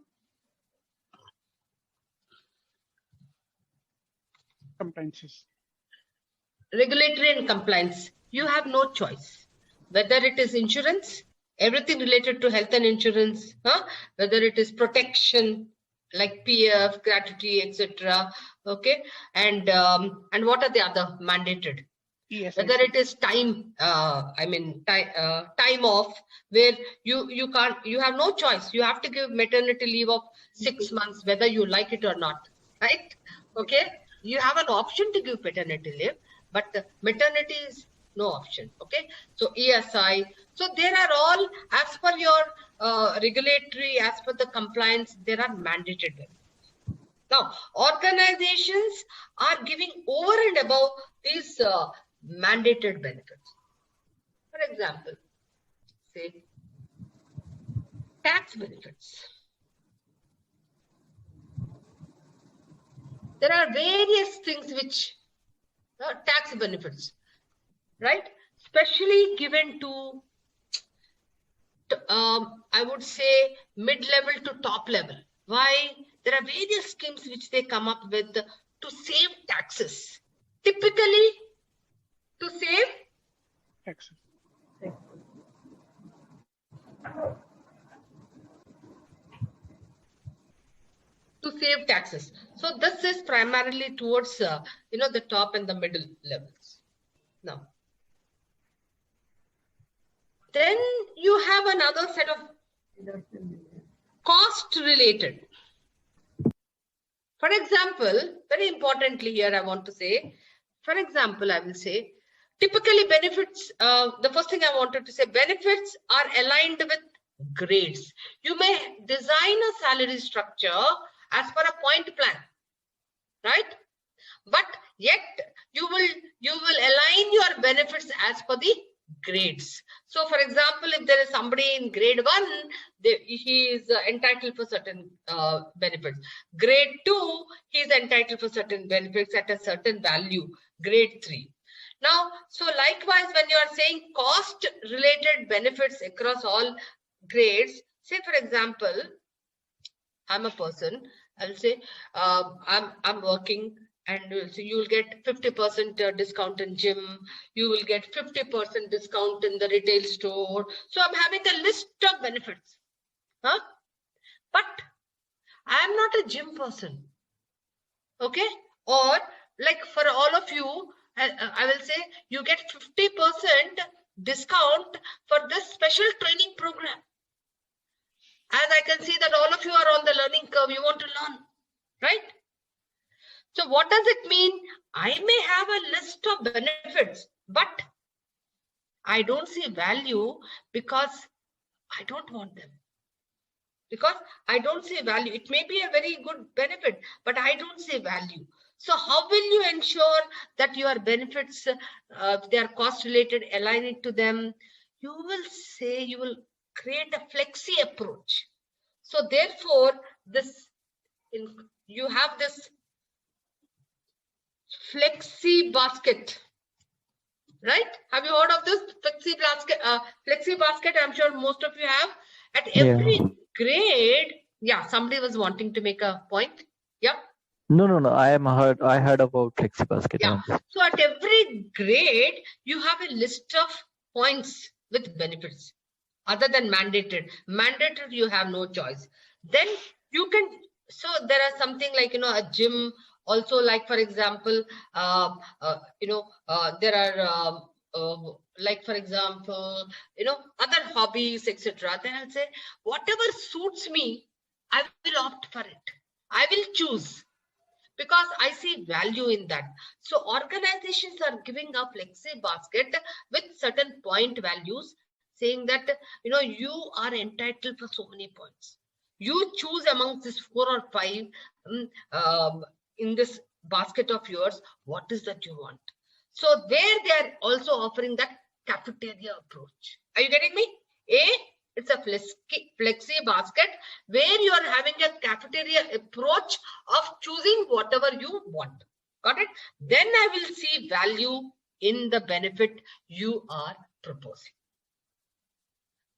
compliances. Regulatory and compliance. you have no choice. Whether it is insurance, everything related to health and insurance, whether it is protection like PF, gratuity, etc. Okay, and what are the other mandated? Yes. Whether it is time, time off, where you have no choice. You have to give maternity leave of 6 months, whether you like it or not, right? Okay, you have an option to give paternity leave, but maternity is no option. Okay, so ESI. So there are all, as per your regulatory, as per the compliance, there are mandated benefits. Now, organizations are giving over and above these mandated benefits. For example, say tax benefits. There are various things which tax benefits, right? Especially given to, I would say, mid-level to top level. Why? There are various schemes which they come up with to save taxes. Typically, to save Taxes. So this is primarily towards the top and the middle levels. Now, then you have another set of cost related. For example, very importantly here I want to say, for example, I will say, typically benefits, the first thing I wanted to say, benefits are aligned with grades. You may design a salary structure as per a point plan, right? But yet you will align your benefits as per the grades. So for example, if there is somebody in grade 1, he is entitled for certain benefits. Grade 2, he is entitled for certain benefits at a certain value. Grade 3. Now, so likewise, when you are saying cost related benefits across all grades, say for example, I'm a person, I'll say I'm working, and so you will get 50% discount in gym, you will get 50% discount in the retail store. So I'm having a list of benefits, but I am not a gym person, okay? Or like for all of you, I will say you get 50% discount for this special training program. As I can see that all of you are on the learning curve, you want to learn, right? So what does it mean? I may have a list of benefits, but I don't see value because I don't want them. Because I don't see value. It may be a very good benefit, but I don't see value. So how will you ensure that your benefits, they are cost related, align it to them? You will say, you will create a flexi approach. So therefore, you have this flexi basket, right? Have you heard of this flexi basket? Flexi basket, I'm sure most of you have. At every grade, yeah, somebody was wanting to make a point. Yeah. No. I heard about flexi basket. Yeah. So at every grade, you have a list of points with benefits. Other than mandated, you have no choice. Then you can. So there are something like a gym. Also, like for example, there are like for example, other hobbies, etc. Then I'll say whatever suits me, I will opt for it. I will choose because I see value in that. So organizations are giving a flexi basket with certain point values, saying that you are entitled for so many points. You choose amongst this 4 or 5 in this basket of yours, what is that you want. So there they are also offering that cafeteria approach. Are you getting me? It's a flexi basket where you are having a cafeteria approach of choosing whatever you want. Got it? Then I will see value in the benefit you are proposing.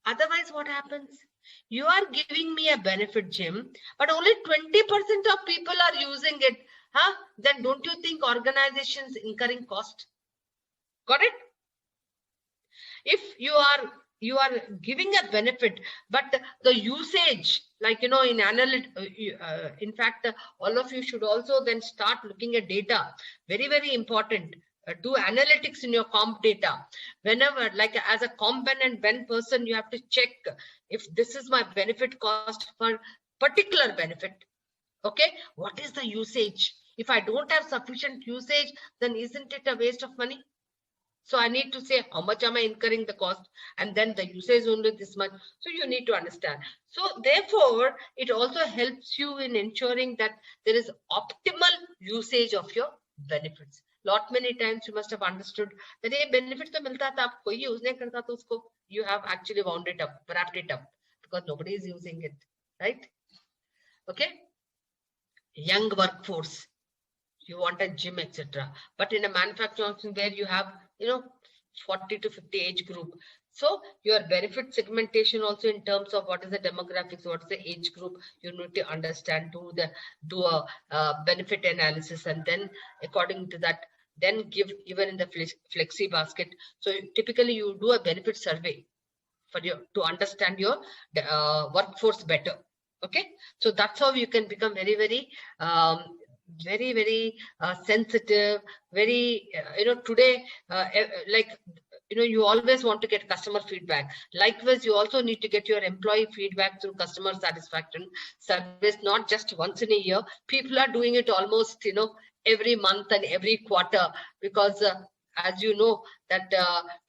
Otherwise, what happens? You are giving me a benefit, Jim, but only 20% of people are using it. Then don't you think organizations incurring cost? Got it? If you are giving a benefit, but the usage, like, in in fact, all of you should also then start looking at data. Very, very important. Do analytics in your comp data. Whenever, like as a comp and ben person, you have to check if this is my benefit cost for particular benefit. Okay, what is the usage? If I don't have sufficient usage, then isn't it a waste of money? So I need to say how much am I incurring the cost, and then the usage only this much. So you need to understand. So therefore, it also helps you in ensuring that there is optimal usage of your benefits. Lot many times you must have understood that a benefit to milta tha, aap koi use nahi karta, to usko you have actually wound it up, wrapped it up, because nobody is using it, right? Okay. Young workforce, you want a gym, etc. But in a manufacturing where you have 40 to 50 age group, so your benefit segmentation also in terms of what is the demographics, what is the age group, you need to understand, do a benefit analysis, and then according to that, then give even in the flexi basket. So typically you do a benefit survey for to understand your workforce better. Okay, so that's how you can become very, very sensitive, very today, like you always want to get customer feedback. Likewise, you also need to get your employee feedback through customer satisfaction surveys, not just once in a year. People are doing it almost every month and every quarter, because as you know that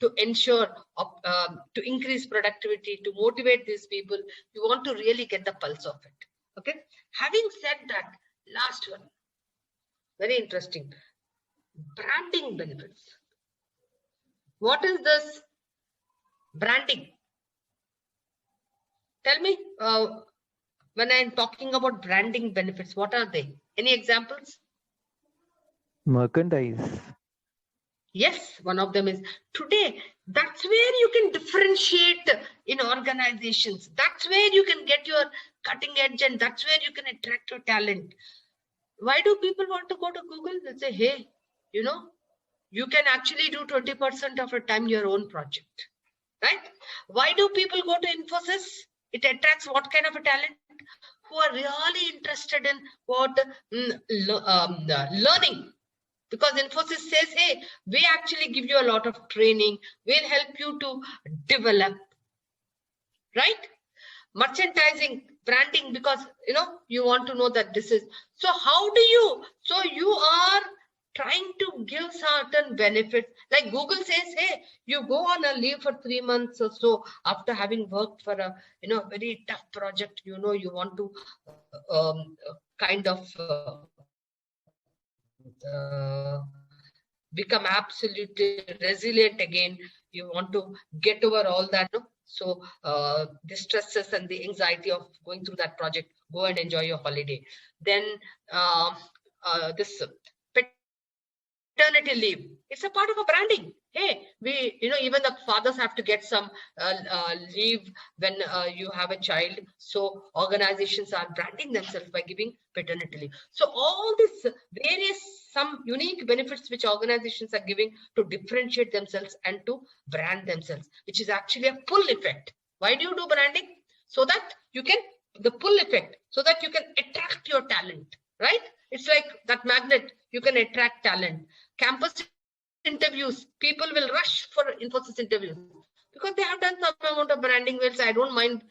to ensure to increase productivity, to motivate these people, you want to really get the pulse of it. Okay, having said that, last one, very interesting, branding benefits. What is this branding? Tell me, when I'm talking about branding benefits, what are they? Any examples? Merchandise. Yes, one of them is today. That's where you can differentiate in organizations. That's where you can get your cutting edge, and that's where you can attract your talent. Why do people want to go to Google? They say, hey, you can actually do 20% of your time your own project, right? Why do people go to Infosys? It attracts what kind of a talent? Who are really interested in what learning. Because Infosys says, hey, we actually give you a lot of training. We'll help you to develop, right? Merchandising, branding, because you want to know that this is. So how do you? So you are trying to give certain benefits. Like Google says, hey, you go on a leave for 3 months or so after having worked for a very tough project. You want to kind of become absolutely resilient again. You want to get over all that. So the stresses and the anxiety of going through that project, go and enjoy your holiday. Then this paternity leave, it's a part of a branding. Hey, we even the fathers have to get some leave when you have a child. So organizations are branding themselves by giving paternity leave. So all this various some unique benefits which organizations are giving to differentiate themselves and to brand themselves, which is actually a pull effect. Why do you do branding? So that you can, the pull effect, so that you can attract your talent, right? It's like that magnet, you can attract talent. Campus interviews, people will rush for Infosys interviews because they have done some amount of branding. Well, so I don't mind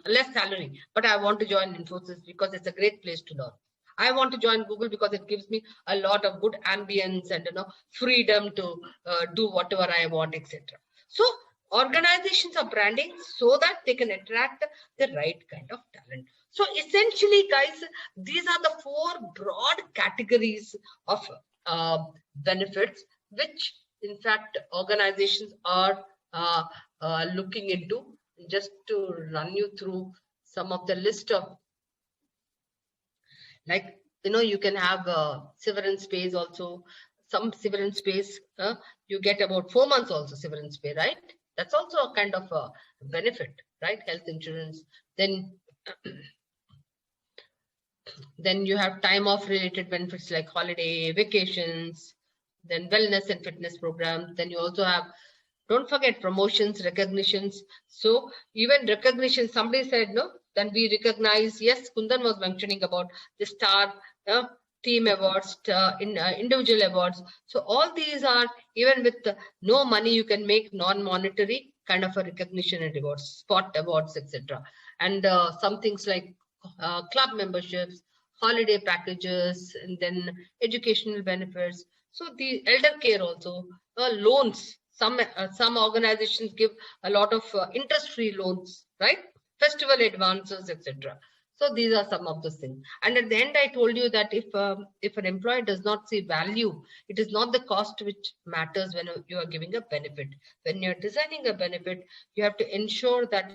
less salary, but I want to join Infosys because it's a great place to learn. I want to join Google because it gives me a lot of good ambience and freedom to do whatever I want, etc. So organizations are branding so that they can attract the right kind of talent. So essentially, guys, these are the 4 broad categories of benefits which in fact organizations are looking into. Just to run you through some of the list of, like you can have severance pays also. Some severance pays you get about 4 months also severance pay, right? That's also a kind of a benefit, right? Health insurance. Then you have time off related benefits like holiday, vacations, then wellness and fitness programs. Then you also have Don't forget promotions, recognitions. So even recognition, somebody said no, then we recognize. Yes, Kundan was mentioning about the star team awards, individual awards. So all these are, even with no money, you can make non-monetary kind of a recognition and rewards, spot awards, etc. And some things like club memberships, holiday packages, and then educational benefits. So the elder care also, loans. Some organizations give a lot of interest-free loans, right? Festival advances, etc. So these are some of the things. And at the end, I told you that if an employee does not see value, it is not the cost which matters when you are giving a benefit. When you're designing a benefit, you have to ensure that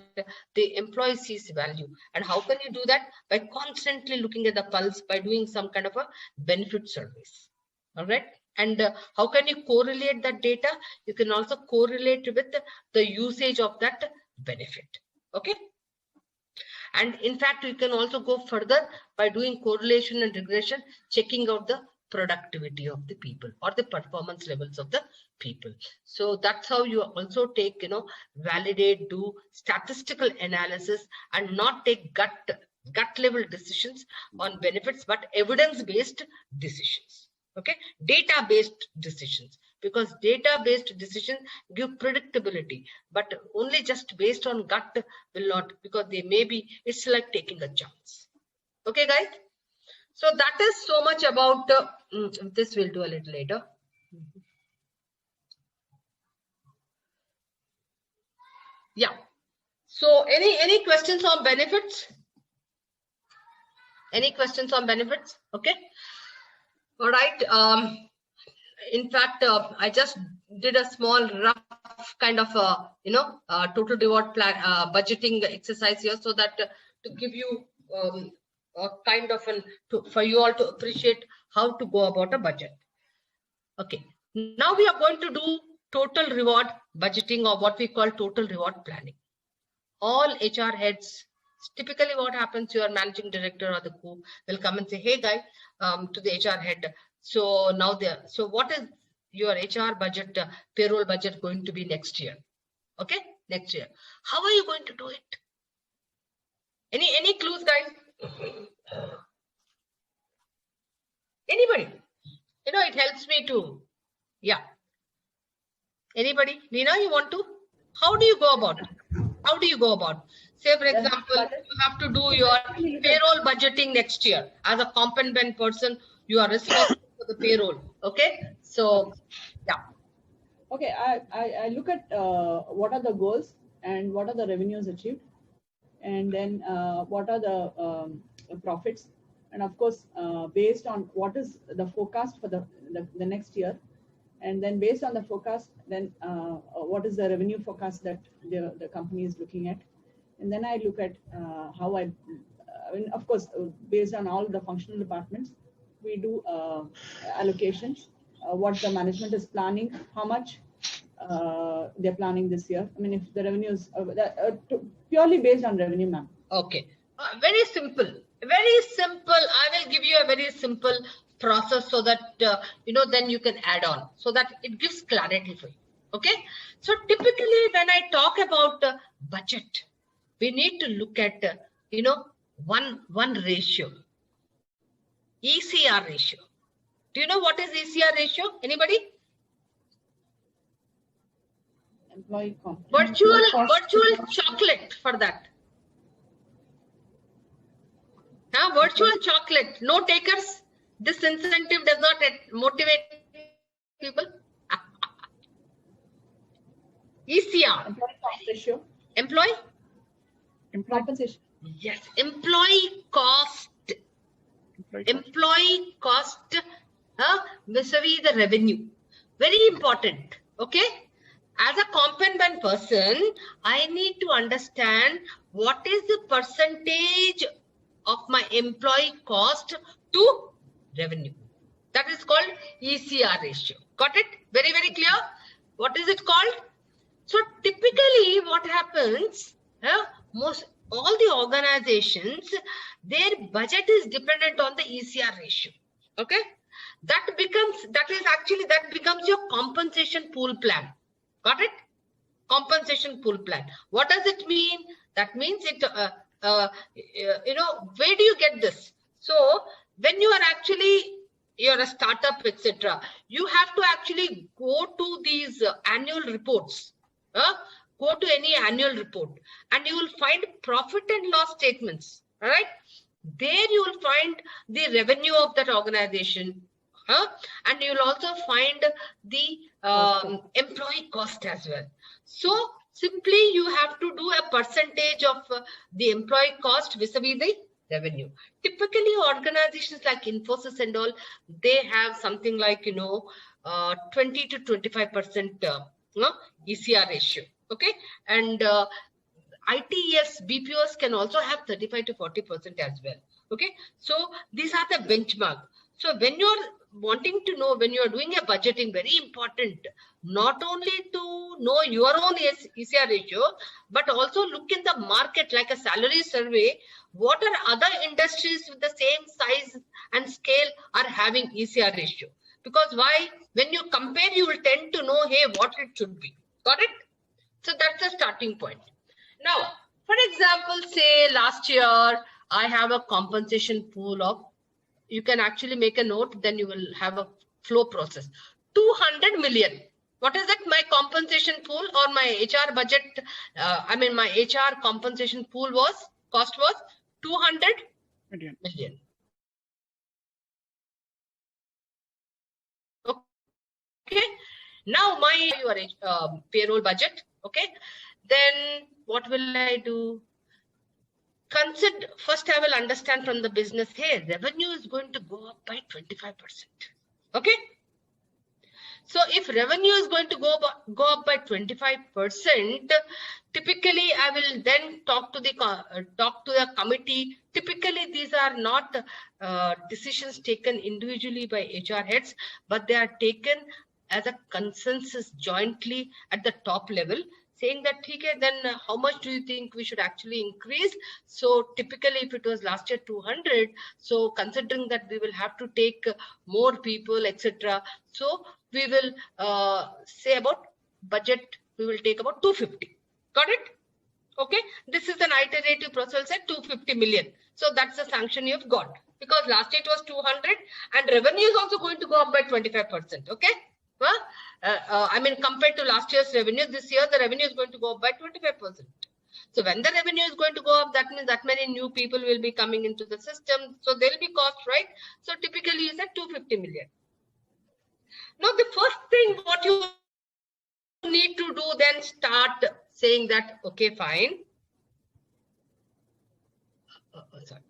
the employee sees value. And how can you do that? By constantly looking at the pulse, by doing some kind of a benefit service. All right. And how can you correlate that data? You can also correlate with the usage of that benefit. Okay. And in fact, you can also go further by doing correlation and regression, checking out the productivity of the people or the performance levels of the people. So that's how you also take, validate, do statistical analysis, and not take gut level decisions on benefits, but evidence-based decisions. Okay, data-based decisions, because data-based decisions give predictability, but only just based on gut will not, because they may be, it's like taking a chance. Okay, guys. So that is so much about this. We'll do a little later. Yeah. So any questions on benefits? Any questions on benefits? Okay. All right. In fact, I just did a small rough kind of total reward plan budgeting exercise here, so that to give you a kind of for you all to appreciate how to go about a budget. Okay. Now we are going to do total reward budgeting, or what we call total reward planning. All HR heads. Typically what happens, your managing director or the co will come and say, hey guy, to the HR head, so now so what is your HR budget, payroll budget going to be next year? Okay, next year. How are you going to do it? Any clues, guys? Anybody? It helps me to, yeah. Anybody? Nina, you want to? How do you go about it? How do you go about? Say, for example, you have to do your payroll budgeting next year. As a comp and ben person, you are responsible for the payroll. Okay. So, yeah. Okay. I look at what are the goals and what are the revenues achieved, and then what are the profits, and of course, based on what is the forecast for the next year. And then based on the forecast, then what is the revenue forecast that the company is looking at. And then I look at how I mean, of course, based on all the functional departments, we do allocations, what the management is planning, how much they're planning this year. I mean, if the revenue is purely based on revenue, ma'am. Okay. Very simple. Very simple. I will give you a very simple process, so that then you can add on, so that it gives clarity for you. Okay. So typically when I talk about budget, we need to look at one ratio, ECR ratio. Do you know what is ECR ratio? Anybody? Employee comp. Virtual chocolate for that. Virtual chocolate. No takers. This incentive does not motivate people. ECR. Employee cost ratio. Employee Compensation. Yes. Employee cost. Employee cost vis-a-vis the revenue. Very important. Okay. As a comp and ben person, I need to understand what is the percentage of my employee cost to revenue. That is called ECR ratio. Got it? Very, very clear. What is it called? So typically what happens, all the organizations, their budget is dependent on the ECR ratio. Okay. That becomes your compensation pool plan. Got it? compensation pool plan. What does it mean? That means it, where do you get this? So when you are actually, you're a startup, etc., you have to actually go to these annual reports. Go to any annual report and you will find profit and loss statements. All right. There you will find the revenue of that organization. And you will also find the employee cost as well. So simply you have to do a percentage of the employee cost vis-a-vis the revenue. Typically organizations like Infosys and all, they have something like 20 to 25% ECR ratio. Okay, and ITS, BPOs can also have 35 to 40% as well. Okay, so these are the benchmark. So when you're wanting to know, when you're doing a budgeting, very important, not only to know your own ECR ratio, but also look in the market like a salary survey. What are other industries with the same size and scale are having ECR ratio? Because why? When you compare, you will tend to know, hey, what it should be. Got it? So that's the starting point. Now, for example, say last year, I have a compensation pool of, you can actually make a note, then you will have a flow process. 200 million. What is it? My compensation pool or my HR budget, my HR compensation pool cost was 200 million. Okay. Now your payroll budget. Okay. Then what will I do? Consider, first I will understand from the business, hey, revenue is going to go up by 25%. Okay. So if revenue is going to go up by 25%, typically I will then talk to the committee. Typically these are not decisions taken individually by HR heads, but they are taken as a consensus jointly at the top level, saying that, okay, then how much do you think we should actually increase? So typically if it was last year 200, so considering that we will have to take more people, etc., so we will say about budget, we will take about 250. Got it? Okay. This is an iterative process at 250 million. So that's the sanction you've got, because last year it was 200 and revenue is also going to go up by 25%. Okay. Compared to last year's revenue, this year the revenue is going to go up by 25%. So when the revenue is going to go up, that means that many new people will be coming into the system. So there will be cost, right? So typically you said 250 million. Now the first thing what you need to do, then start saying that, okay, fine. Sorry.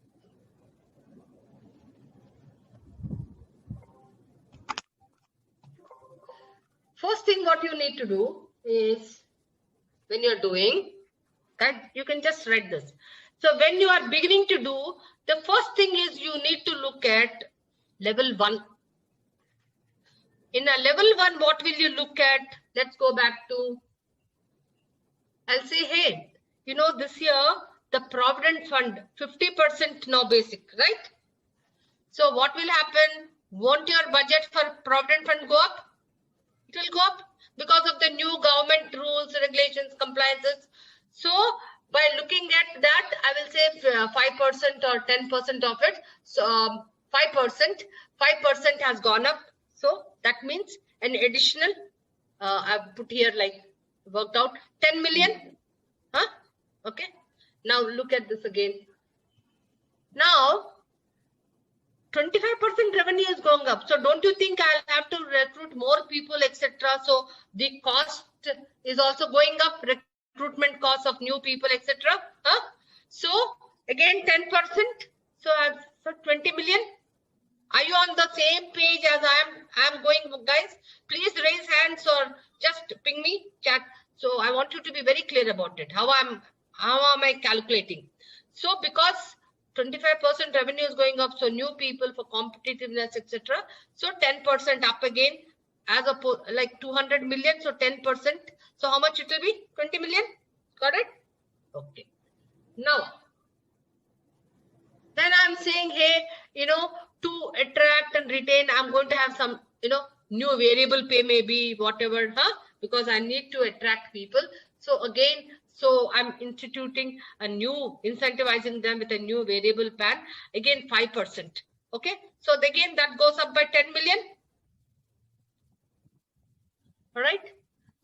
First thing what you need to do is, when you're doing that, you can just write this. So when you are beginning to do, the first thing is you need to look at level 1. In a level 1, what will you look at? Let's go back to, I'll say, hey, this year, the Provident Fund, 50% now basic, right? So what will happen? Won't your budget for Provident Fund go up? It will go up because of the new government rules, regulations, compliances. So by looking at that, I will say 5% or 10% of it. So 5% has gone up. So that means an additional, I've put here like worked out 10 million. Okay. Now look at this again. Now 25% revenue is going up. So don't you think I'll have to recruit more people, etc.? So the cost is also going up, recruitment costs of new people, etc. So again 10%. So 20 million. Are you on the same page as I am going, guys? Please raise hands or just ping me, chat. So I want you to be very clear about it. How am I calculating? So because 25% revenue is going up, so new people for competitiveness, etc. So 10% up again, as like 200 million. So 10%. So how much it will be? 20 million. Got it? Okay. Now, then I'm saying, hey, to attract and retain, I'm going to have some, new variable pay, maybe whatever, because I need to attract people. So again, so I'm instituting a new, incentivizing them with a new variable plan, again 5%. Okay, so again that goes up by 10 million. All right.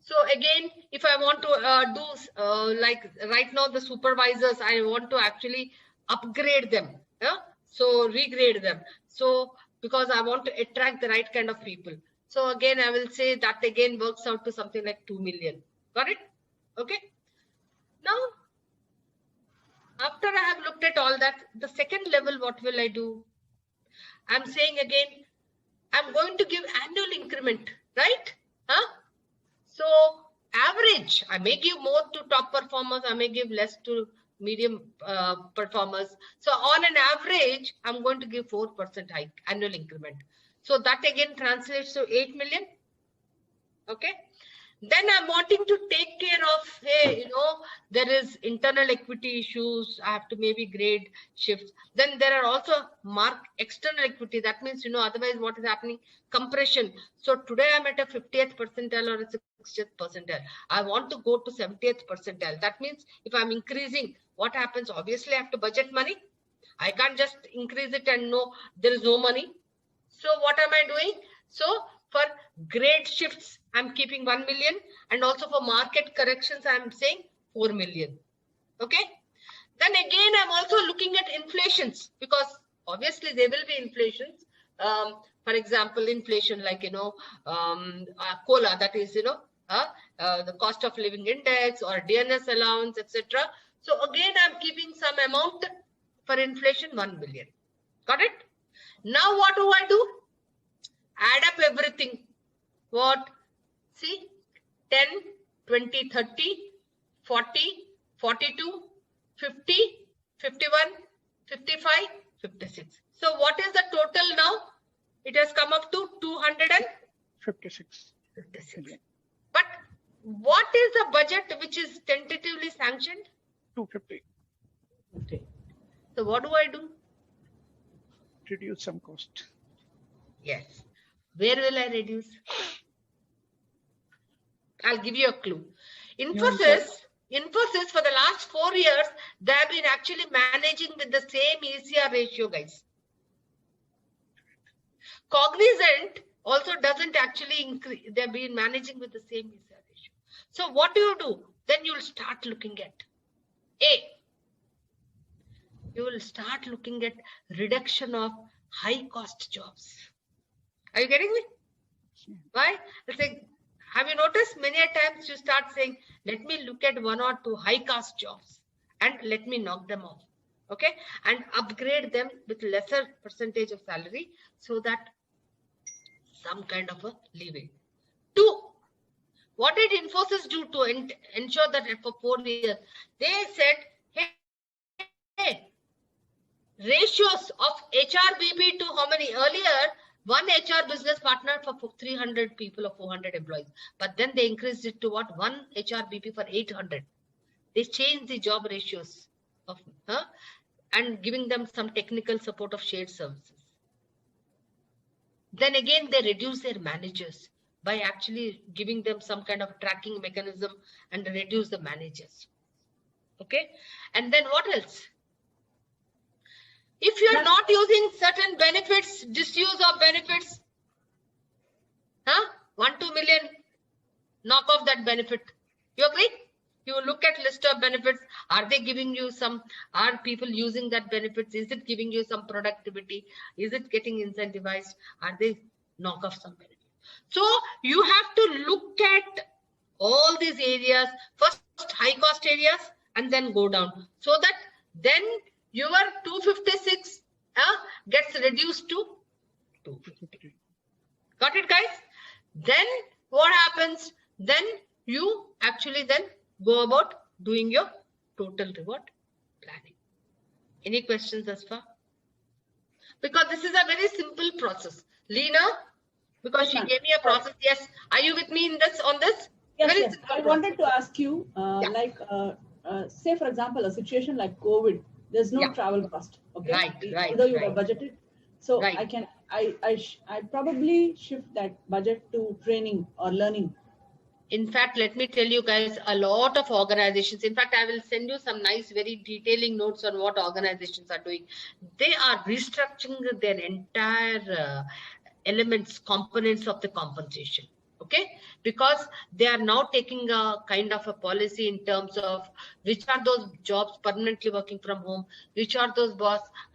So again, if I want to do like right now the supervisors, I want to actually upgrade them. Yeah? So regrade them. So because I want to attract the right kind of people. So again, I will say that again works out to something like 2 million. Got it? Okay. Now, after I have looked at all that, the second level, what will I do? I'm saying again, I'm going to give annual increment, right? Huh? So average, I may give more to top performers, I may give less to medium performers. So on an average, I'm going to give 4% hike, annual increment. So that again translates to 8 million. Okay. Then I'm wanting to take care of, hey, you know, there is internal equity issues. I have to maybe grade shifts. Then there are also external equity. That means, you know, otherwise what is happening? Compression. So today I'm at a 50th percentile or a 60th percentile. I want to go to 70th percentile. That means if I'm increasing, what happens? Obviously I have to budget money. I can't just increase it and no, there is no money. So what am I doing? So for grade shifts, I'm keeping 1 million, and also for market corrections, I'm saying 4 million. Okay. Then again, I'm also looking at inflations, because obviously there will be inflations. For example, inflation like, you know, COLA, that is, you know, the cost of living index or DNS allowance, etc. So again, I'm keeping some amount for inflation, 1 million. Got it? Now what do I do? Add up everything. What? See, 10, 20, 30, 40, 42, 50, 51, 55, 56. So what is the total now? It has come up to 256. 56. But what is the budget which is tentatively sanctioned? 250. Okay. So what do I do? Reduce some cost. Yes. Where will I reduce? I'll give you a clue. Infosys for the last 4 years, they have been actually managing with the same ECR ratio, guys. Cognizant also doesn't actually increase. They've been managing with the same ECR ratio. So what do? Then you'll start looking at you will start looking at reduction of high cost jobs. Are you getting me? Why? It's like, have you noticed many a times you start saying, let me look at 1 or 2 high cost jobs and let me knock them off. Okay. And upgrade them with lesser percentage of salary so that some kind of a leeway. 2, what did Infosys do to ensure that for 4 years? They said, hey, ratios of HRBP to how many? Earlier, 1 HR business partner for 300 people or 400 employees. But then they increased it to what? 1 HRBP for 800. They changed the job ratios of and giving them some technical support of shared services. Then again, they reduce their managers by actually giving them some kind of tracking mechanism and reduce the managers. Okay. And then what else? If you are not using certain benefits, disuse of benefits, 1-2 million, knock off that benefit. You agree? You look at list of benefits. Are they giving you some? Are people using that benefits? Is it giving you some productivity? Is it getting incentivized? Are they knock off some benefits? So you have to look at all these areas, first high cost areas, and then go down, so that then your 256 gets reduced to 250. Got it, guys? Then what happens? Then you actually then go about doing your total reward planning. Any questions thus far? Because this is a very simple process. Lena, because she gave me a process. Yes. Are you with me in this on this? Yes, yes. I wanted to ask you, say for example, a situation like COVID, there's no travel cost. Okay. Right. Although you have budgeted. So I probably shift that budget to training or learning. In fact, let me tell you guys, a lot of organizations, in fact, I will send you some nice, very detailing notes on what organizations are doing. They are restructuring their entire elements, components of the compensation. Okay, because they are now taking a kind of a policy in terms of which are those jobs permanently working from home, which are those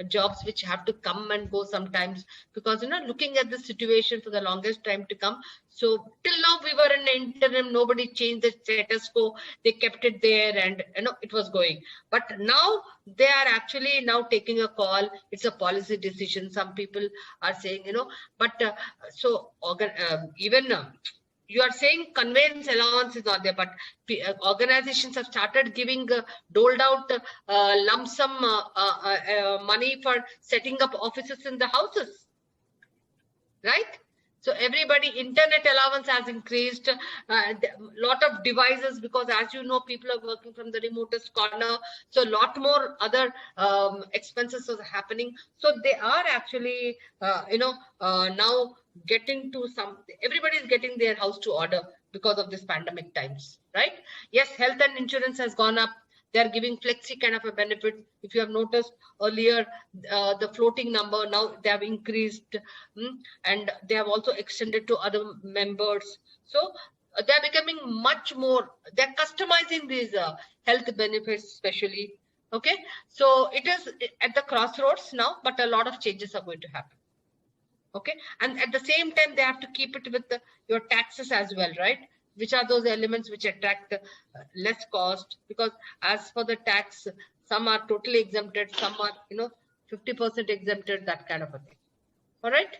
jobs which have to come and go sometimes, because looking at the situation for the longest time to come. So till now we were in interim, nobody changed the status quo, they kept it there, and it was going. But now they are actually now taking a call. It's a policy decision. Some people are saying, but so even you are saying conveyance allowance is not there, but organizations have started giving doled out lump sum money for setting up offices in the houses, right? So everybody, internet allowance has increased, lot of devices, because as you know, people are working from the remotest corner. So a lot more other expenses are happening. So they are actually, now getting to everybody is getting their house to order because of this pandemic times, right? Yes, health and insurance has gone up. They're giving flexi kind of a benefit. If you have noticed earlier, the floating number, now they have increased, and they have also extended to other members. So they're becoming much more, they're customizing these health benefits especially. Okay, so it is at the crossroads now, but a lot of changes are going to happen. Okay, and at the same time, they have to keep it with your taxes as well, right? Which are those elements which attract less cost? Because as for the tax, some are totally exempted, some are 50% exempted, that kind of a thing. All right.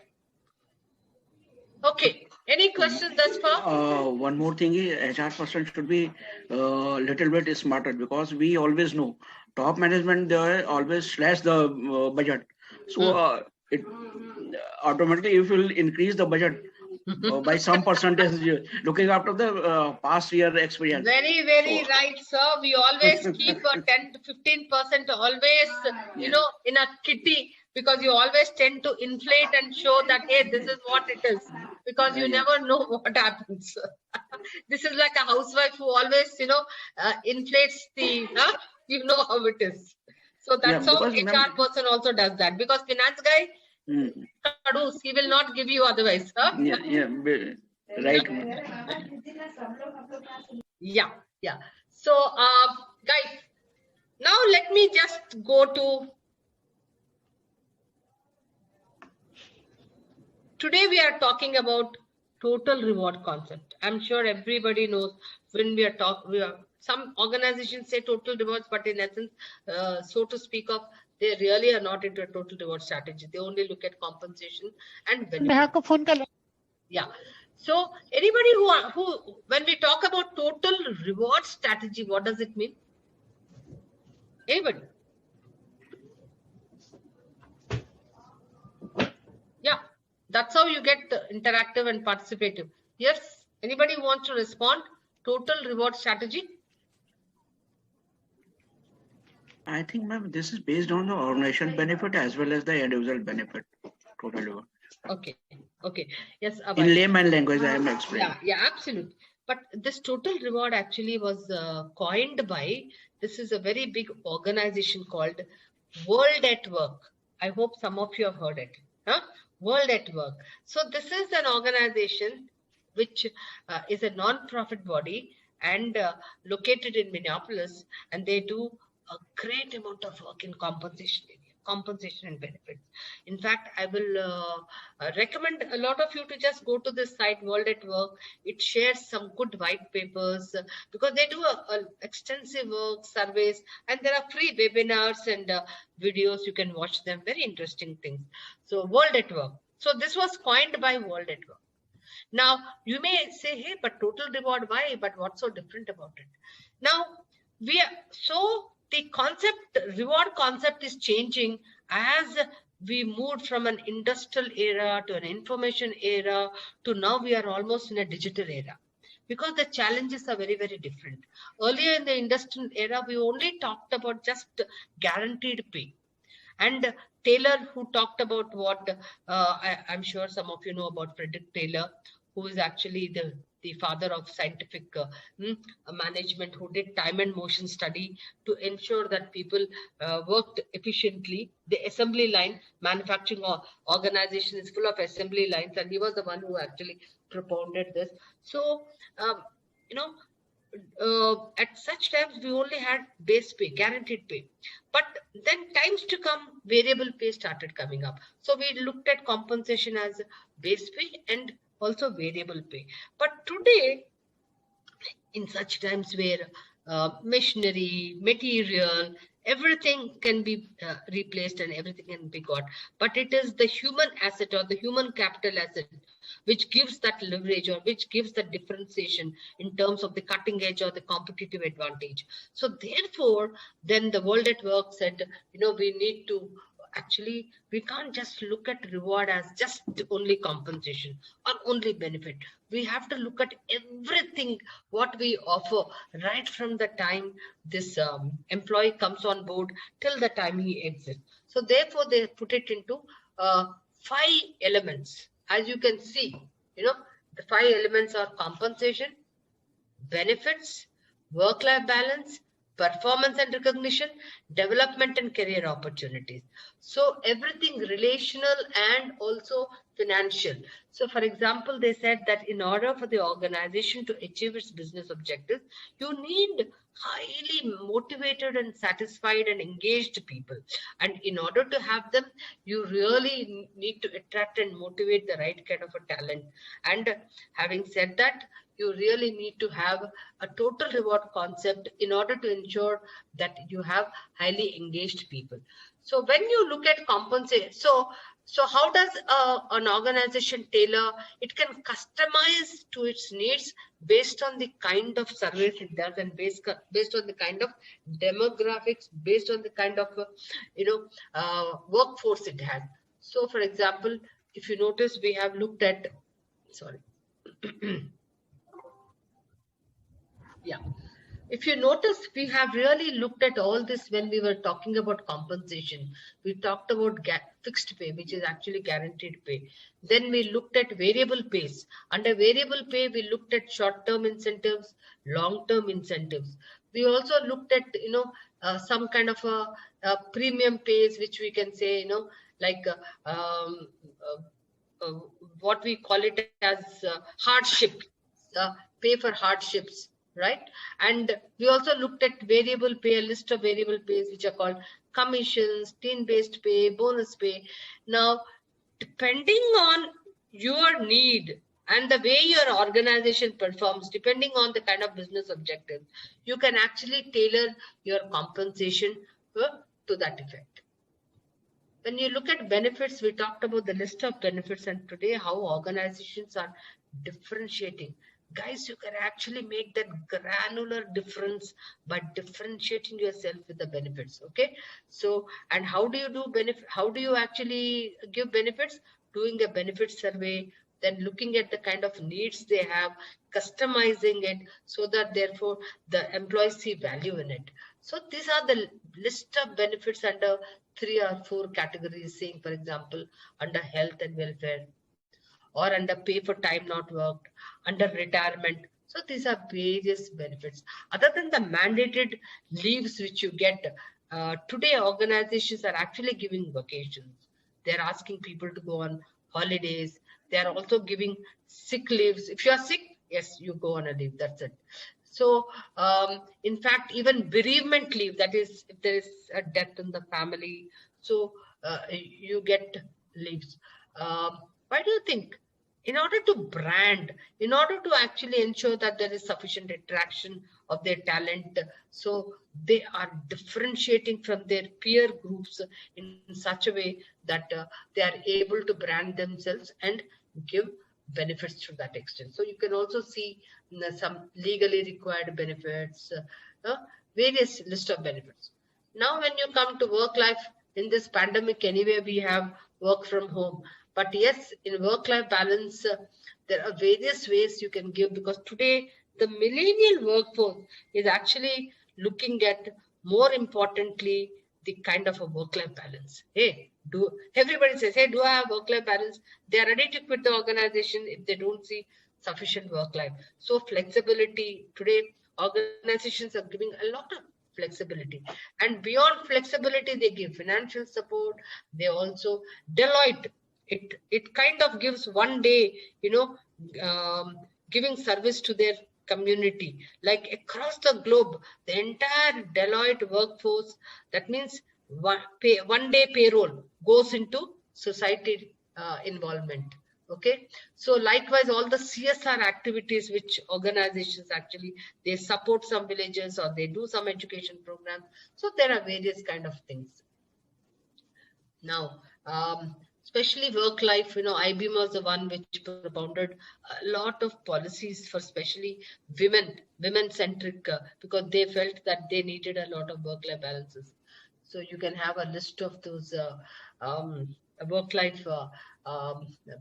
Okay. Any questions thus far? One more thing is HR person should be little bit smarter, because we always know top management, they always slash the budget. So it automatically, if you will increase the budget by some percentage, looking after the past year experience. Very, very right, sir. We always keep a 10 to 15% always, in a kitty, because you always tend to inflate and show that, hey, this is what it is, because you never know what happens. This is like a housewife who always, inflates the, you know how it is. So that's how HR person also does that, because finance guy, he will not give you otherwise. Huh? Right. Yeah. So, guys, now let me just go to. Today we are talking about total reward concept. I'm sure everybody knows when we are some organizations say total rewards, but in essence, so to speak of, they really are not into a total reward strategy. They only look at compensation and benefits. Yeah. So anybody who when we talk about total reward strategy, what does it mean? Anybody? Yeah, that's how you get interactive and participative. Yes. Anybody wants to respond? Total reward strategy? I think, ma'am, this is based on the organization benefit as well as the individual benefit. Total reward. Okay. Yes. In layman language, I am explaining. Yeah, absolutely. But this total reward actually was coined by, this is a very big organization called World at Work. I hope some of you have heard it. World at Work. So this is an organization which is a non-profit body and located in Minneapolis, and they do a great amount of work in compensation and benefits. In fact, I will recommend a lot of you to just go to this site, World at Work. It shares some good white papers, because they do a extensive work, surveys, and there are free webinars and videos. You can watch them. Very interesting things. So World at Work. So this was coined by World at Work. Now you may say, hey, but total reward, why? But what's so different about it? Now the reward concept is changing as we moved from an industrial era to an information era to now we are almost in a digital era, because the challenges are very, very different. Earlier in the industrial era, we only talked about just guaranteed pay. And Taylor, who talked about what I'm sure some of you know about Frederick Taylor, who is actually the the father of scientific management, who did time and motion study to ensure that people worked efficiently. The assembly line manufacturing organization is full of assembly lines, and he was the one who actually propounded this. So, you know, at such times we only had base pay, guaranteed pay, but then times to come, variable pay started coming up. So we looked at compensation as base pay and also variable pay. But today, in such times where machinery, material, everything can be replaced and everything can be got, but it is the human asset or the human capital asset which gives that leverage or which gives the differentiation in terms of the cutting edge or the competitive advantage. So therefore, then the World at Work said, we need to actually, we can't just look at reward as just only compensation or only benefit. We have to look at everything what we offer right from the time this employee comes on board till the time he exits. So therefore, they put it into 5 elements. As you can see, the 5 elements are compensation, benefits, work-life balance, performance and recognition, development and career opportunities. So everything relational and also financial. So for example, they said that in order for the organization to achieve its business objectives, you need highly motivated and satisfied and engaged people. And in order to have them, you really need to attract and motivate the right kind of a talent. And having said that, you really need to have a total reward concept in order to ensure that you have highly engaged people. So when you look at compensation, so how does an organization tailor? It can customize to its needs based on the kind of service it does and based on the kind of demographics, based on the kind of workforce it has. So for example, if you notice, we have looked at, sorry. Yeah. If you notice, we have really looked at all this when we were talking about compensation. We talked about fixed pay, which is actually guaranteed pay. Then we looked at variable pays. Under variable pay, we looked at short-term incentives, long-term incentives. We also looked at, some kind of a premium pays, which we can say, like what we call it as hardship, pay for hardships. Right? And we also looked at variable pay, a list of variable pays, which are called commissions, team-based pay, bonus pay. Now, depending on your need and the way your organization performs, depending on the kind of business objectives, you can actually tailor your compensation to that effect. When you look at benefits, we talked about the list of benefits, and today how organizations are differentiating. Guys, you can actually make that granular difference by differentiating yourself with the benefits. Okay. So, and how do you do benefit? How do you actually give benefits? Doing a benefit survey, then looking at the kind of needs they have, customizing it so that therefore the employees see value in it. So these are the list of benefits under 3 or 4 categories, saying, for example, under health and welfare, or under pay for time not worked, under retirement. So these are various benefits. Other than the mandated leaves which you get, today organizations are actually giving vacations. They're asking people to go on holidays. They're also giving sick leaves. If you are sick, yes, you go on a leave. That's it. So, in fact, even bereavement leave, that is, if there is a death in the family, so you get leaves. Why do you think? In order to brand, in order to actually ensure that there is sufficient attraction of their talent, so they are differentiating from their peer groups in such a way that they are able to brand themselves and give benefits to that extent. So you can also see some legally required benefits, various list of benefits. Now, when you come to work life, in this pandemic, anyway, we have work from home. But yes, in work-life balance, there are various ways you can give, because today the millennial workforce is actually looking at, more importantly, the kind of a work-life balance. Hey, everybody says, hey, do I have work-life balance? They are ready to quit the organization if they don't see sufficient work life. So flexibility today, organizations are giving a lot of flexibility, and beyond flexibility, they give financial support. They also Deloitte. It kind of gives one day, giving service to their community, like across the globe, the entire Deloitte workforce. That means one day payroll goes into society involvement. Okay, so likewise, all the CSR activities which organizations actually, they support some villages or they do some education programs. So there are various kind of things. Now, especially work life, IBM was the one which propounded a lot of policies for especially women centric, because they felt that they needed a lot of work life balances. So you can have a list of those work life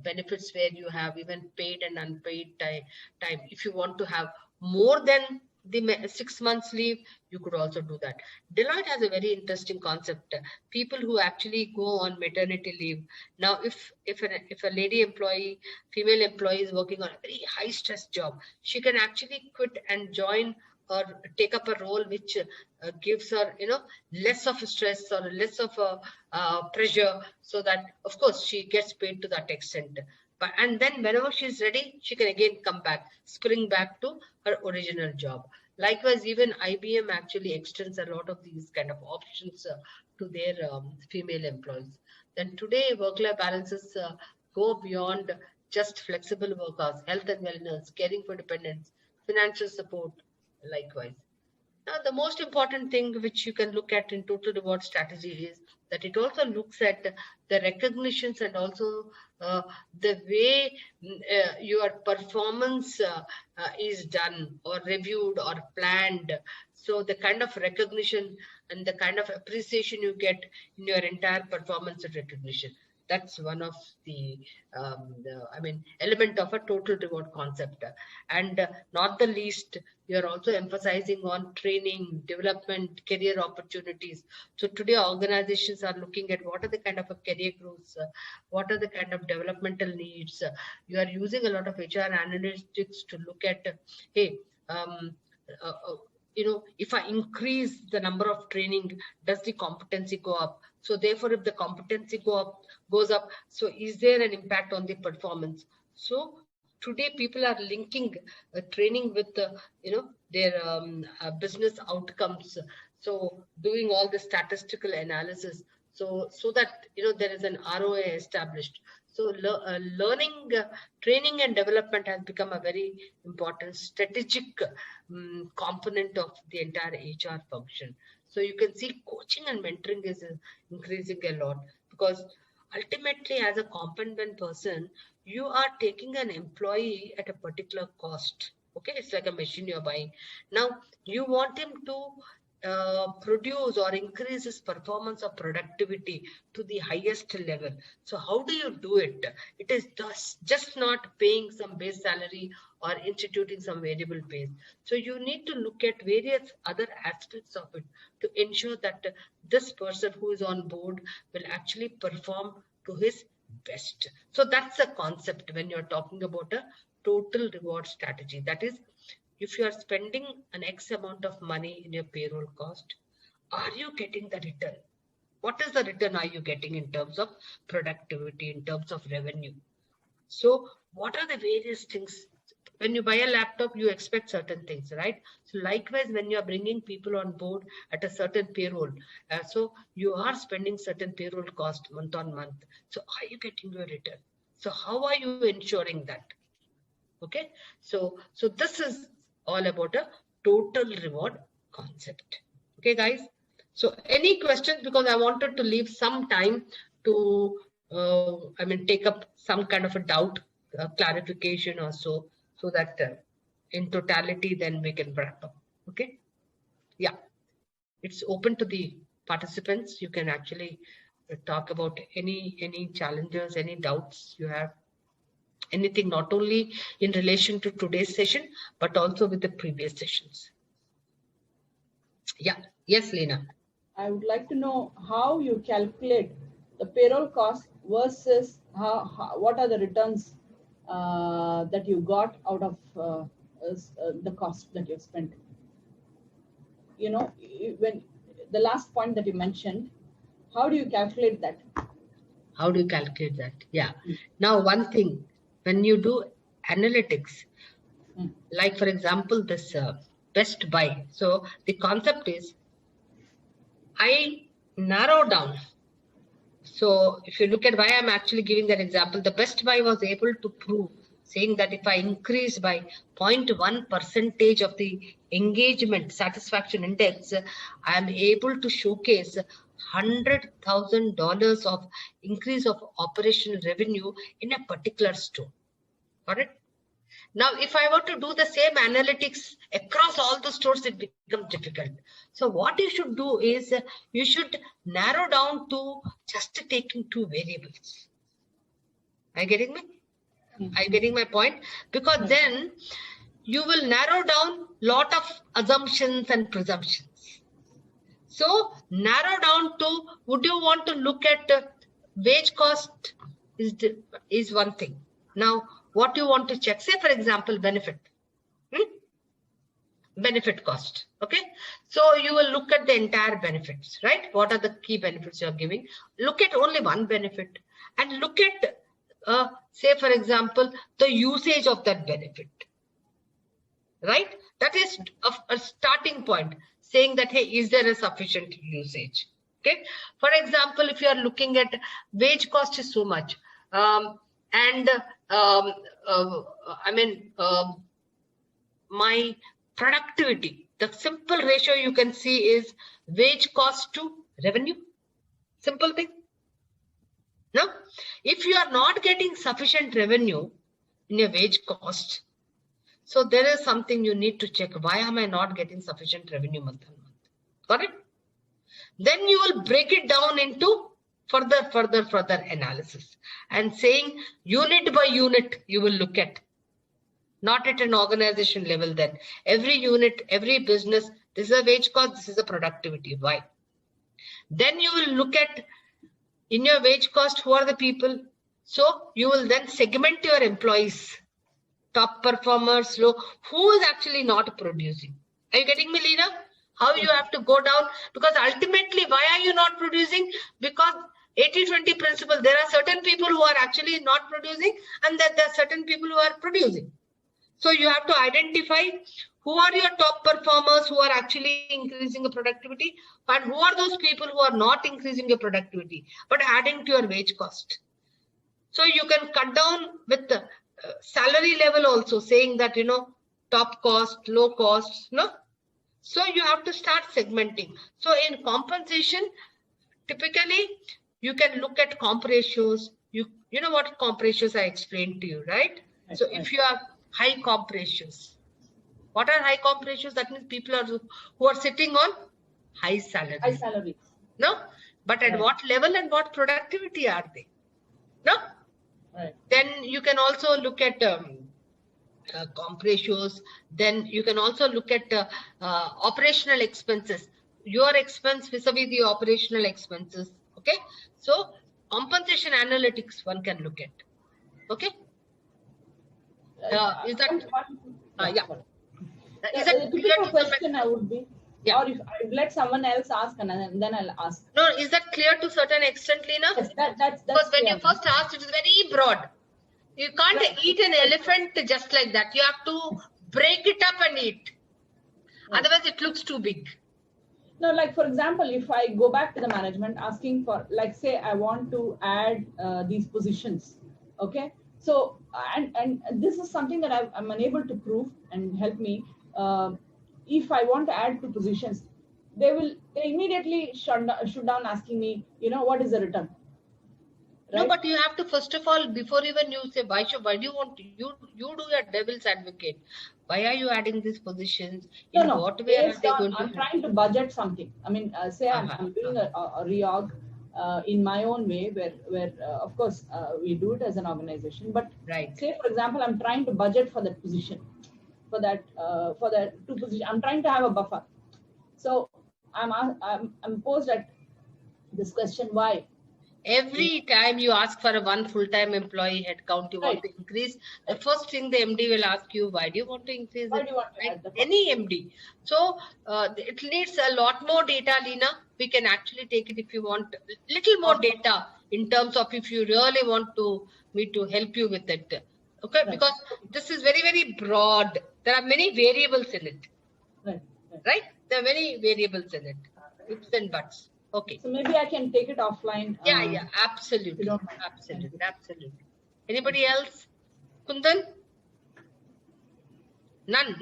benefits where you have even paid and unpaid time. If you want to have more than the 6 months leave, you could also do that. Deloitte has a very interesting concept. People who actually go on maternity leave. Now, if a lady employee, female employee is working on a very high stress job, she can actually quit and join or take up a role which gives her, less of a stress or less of a pressure, so that of course she gets paid to that extent. But and then whenever she's ready, she can again come back, spring back to her original job. Likewise, even IBM actually extends a lot of these kind of options to their female employees. Then today, work-life balances go beyond just flexible work hours, health and wellness, caring for dependents, financial support, likewise. Now, the most important thing which you can look at in total reward strategy is that it also looks at the recognitions and also the way your performance is done or reviewed or planned. So the kind of recognition and the kind of appreciation you get in your entire performance and recognition. That's one of the element of a total reward concept. And not the least, you're also emphasizing on training, development, career opportunities. So today organizations are looking at what are the kind of a career growth, what are the kind of developmental needs. You are using a lot of HR analytics to look at, hey, if I increase the number of training, does the competency go up? So therefore, if the competency goes up, so is there an impact on the performance? So today people are linking training with their business outcomes. So doing all the statistical analysis, so that there is an ROI established. So learning, training and development has become a very important strategic component of the entire HR function. So you can see coaching and mentoring is increasing a lot, because ultimately as a competent person, you are taking an employee at a particular cost. Okay, it's like a machine you're buying. Now you want him to produce or increase his performance or productivity to the highest level. So how do you do it? It is just not paying some base salary or instituting some variable pay. So you need to look at various other aspects of it to ensure that this person who is on board will actually perform to his best. So that's the concept when you're talking about a total reward strategy. That is, if you are spending an X amount of money in your payroll cost, are you getting the return? What is the return are you getting in terms of productivity, in terms of revenue? So what are the various things? When you buy a laptop, you expect certain things, right? So likewise, when you are bringing people on board at a certain payroll, so you are spending certain payroll cost month on month. So are you getting your return? So how are you ensuring that? Okay, so this is all about a total reward concept. Okay, guys. So any questions? Because I wanted to leave some time to, take up some kind of a doubt, clarification or so that in totality, then we can wrap up. Okay. Yeah, it's open to the participants. You can actually talk about any challenges, any doubts you have. Anything not only in relation to today's session, but also with the previous sessions. Yeah. Yes, Lena. I would like to know how you calculate the payroll cost versus what are the returns that you got out of the cost that you've spent. You know, when the last point that you mentioned, how do you calculate that? How do you calculate that? Yeah. Now, one thing, when you do analytics, like for example, this best buy. So the concept is I narrow down. So if you look at why I'm actually giving that example, the best buy was able to prove, saying that if I increase by 0.1% of the engagement satisfaction index, I am able to showcase $100,000 of increase of operational revenue in a particular store. Got it? Now, if I were to do the same analytics across all the stores, it becomes difficult. So what you should do is you should narrow down to just taking two variables. Are you getting me? Are you getting my point? Because then you will narrow down lot of assumptions and presumptions. So narrow down to, would you want to look at wage cost is one thing. Now, what you want to check, say for example, benefit. Benefit cost. Okay. So you will look at the entire benefits, right? What are the key benefits you're giving? Look at only one benefit and look at, say for example, the usage of that benefit, right? That is a starting point, saying that, hey, is there a sufficient usage? Okay. For example, if you are looking at wage cost is so much, my productivity, the simple ratio you can see is wage cost to revenue. Simple thing. No, if you are not getting sufficient revenue in your wage cost, so there is something you need to check. Why am I not getting sufficient revenue month on month? Got it? Then you will break it down into further analysis and saying unit by unit you will look at. Not at an organization level then. Every unit, every business, this is a wage cost, this is a productivity. Why? Then you will look at in your wage cost, who are the people? So you will then segment your employees, top performers, low, who is actually not producing. Are you getting me, Leena? How you have to go down? Because ultimately, why are you not producing? Because 80-20 principle, there are certain people who are actually not producing and then there are certain people who are producing. So you have to identify who are your top performers who are actually increasing the productivity and who are those people who are not increasing your productivity but adding to your wage cost. So you can cut down with the salary level also, saying that, you know, top cost, low cost, no? So you have to start segmenting. So in compensation, typically you can look at comp ratios. You know what comp ratios I explained to you, right? So if you have high comp ratios, what are high comp ratios? That means people are who are sitting on high salary. High salary. No, but at what level and what productivity are they? No. Right. Then you can also look at comp ratios. Then you can also look at operational expenses. Your expense vis-a-vis the operational expenses. Okay. So compensation analytics one can look at. Okay. Is that yeah? Is that the clear to question? I would be. Yeah. Or if I let someone else ask and then I'll ask. No, is that clear to certain extent, Leena? Yes, that's because when clear. you first asked, it is very broad. You can't eat an elephant just like that. You have to break it up and eat. Right. Otherwise, it looks too big. No, like for example, if I go back to the management asking for, like, say, I want to add these positions, okay? So, and this is something that I'm unable to prove and help me. If I want to add 2 positions, they immediately shut down asking me, you know, what is the return? Right? No, but you have to first of all, before even you say why do you want to, you do your devil's advocate. Why are you adding these positions? In what way are they going to? I'm trying to budget something. I mean, say I'm doing a reorg in my own way, where of course we do it as an organization. But say for example, I'm trying to budget for that position, for that 2 position. I'm trying to have a buffer. So I'm posed at this question: why? Every time you ask for a one full-time employee headcount, you want to increase, the first thing the MD will ask you, why do you want to increase Why it? do you want to Like add the any MD. So it needs a lot more data, Lina. We can actually take it if you want little more data in terms of if you really want me to help you with it. Okay, because this is very, very broad. There are many variables in it. Right? There are many variables in it. Ifs and buts. Okay. So maybe I can take it offline. Yeah, absolutely. Absolutely. Anybody else? Kundan? None.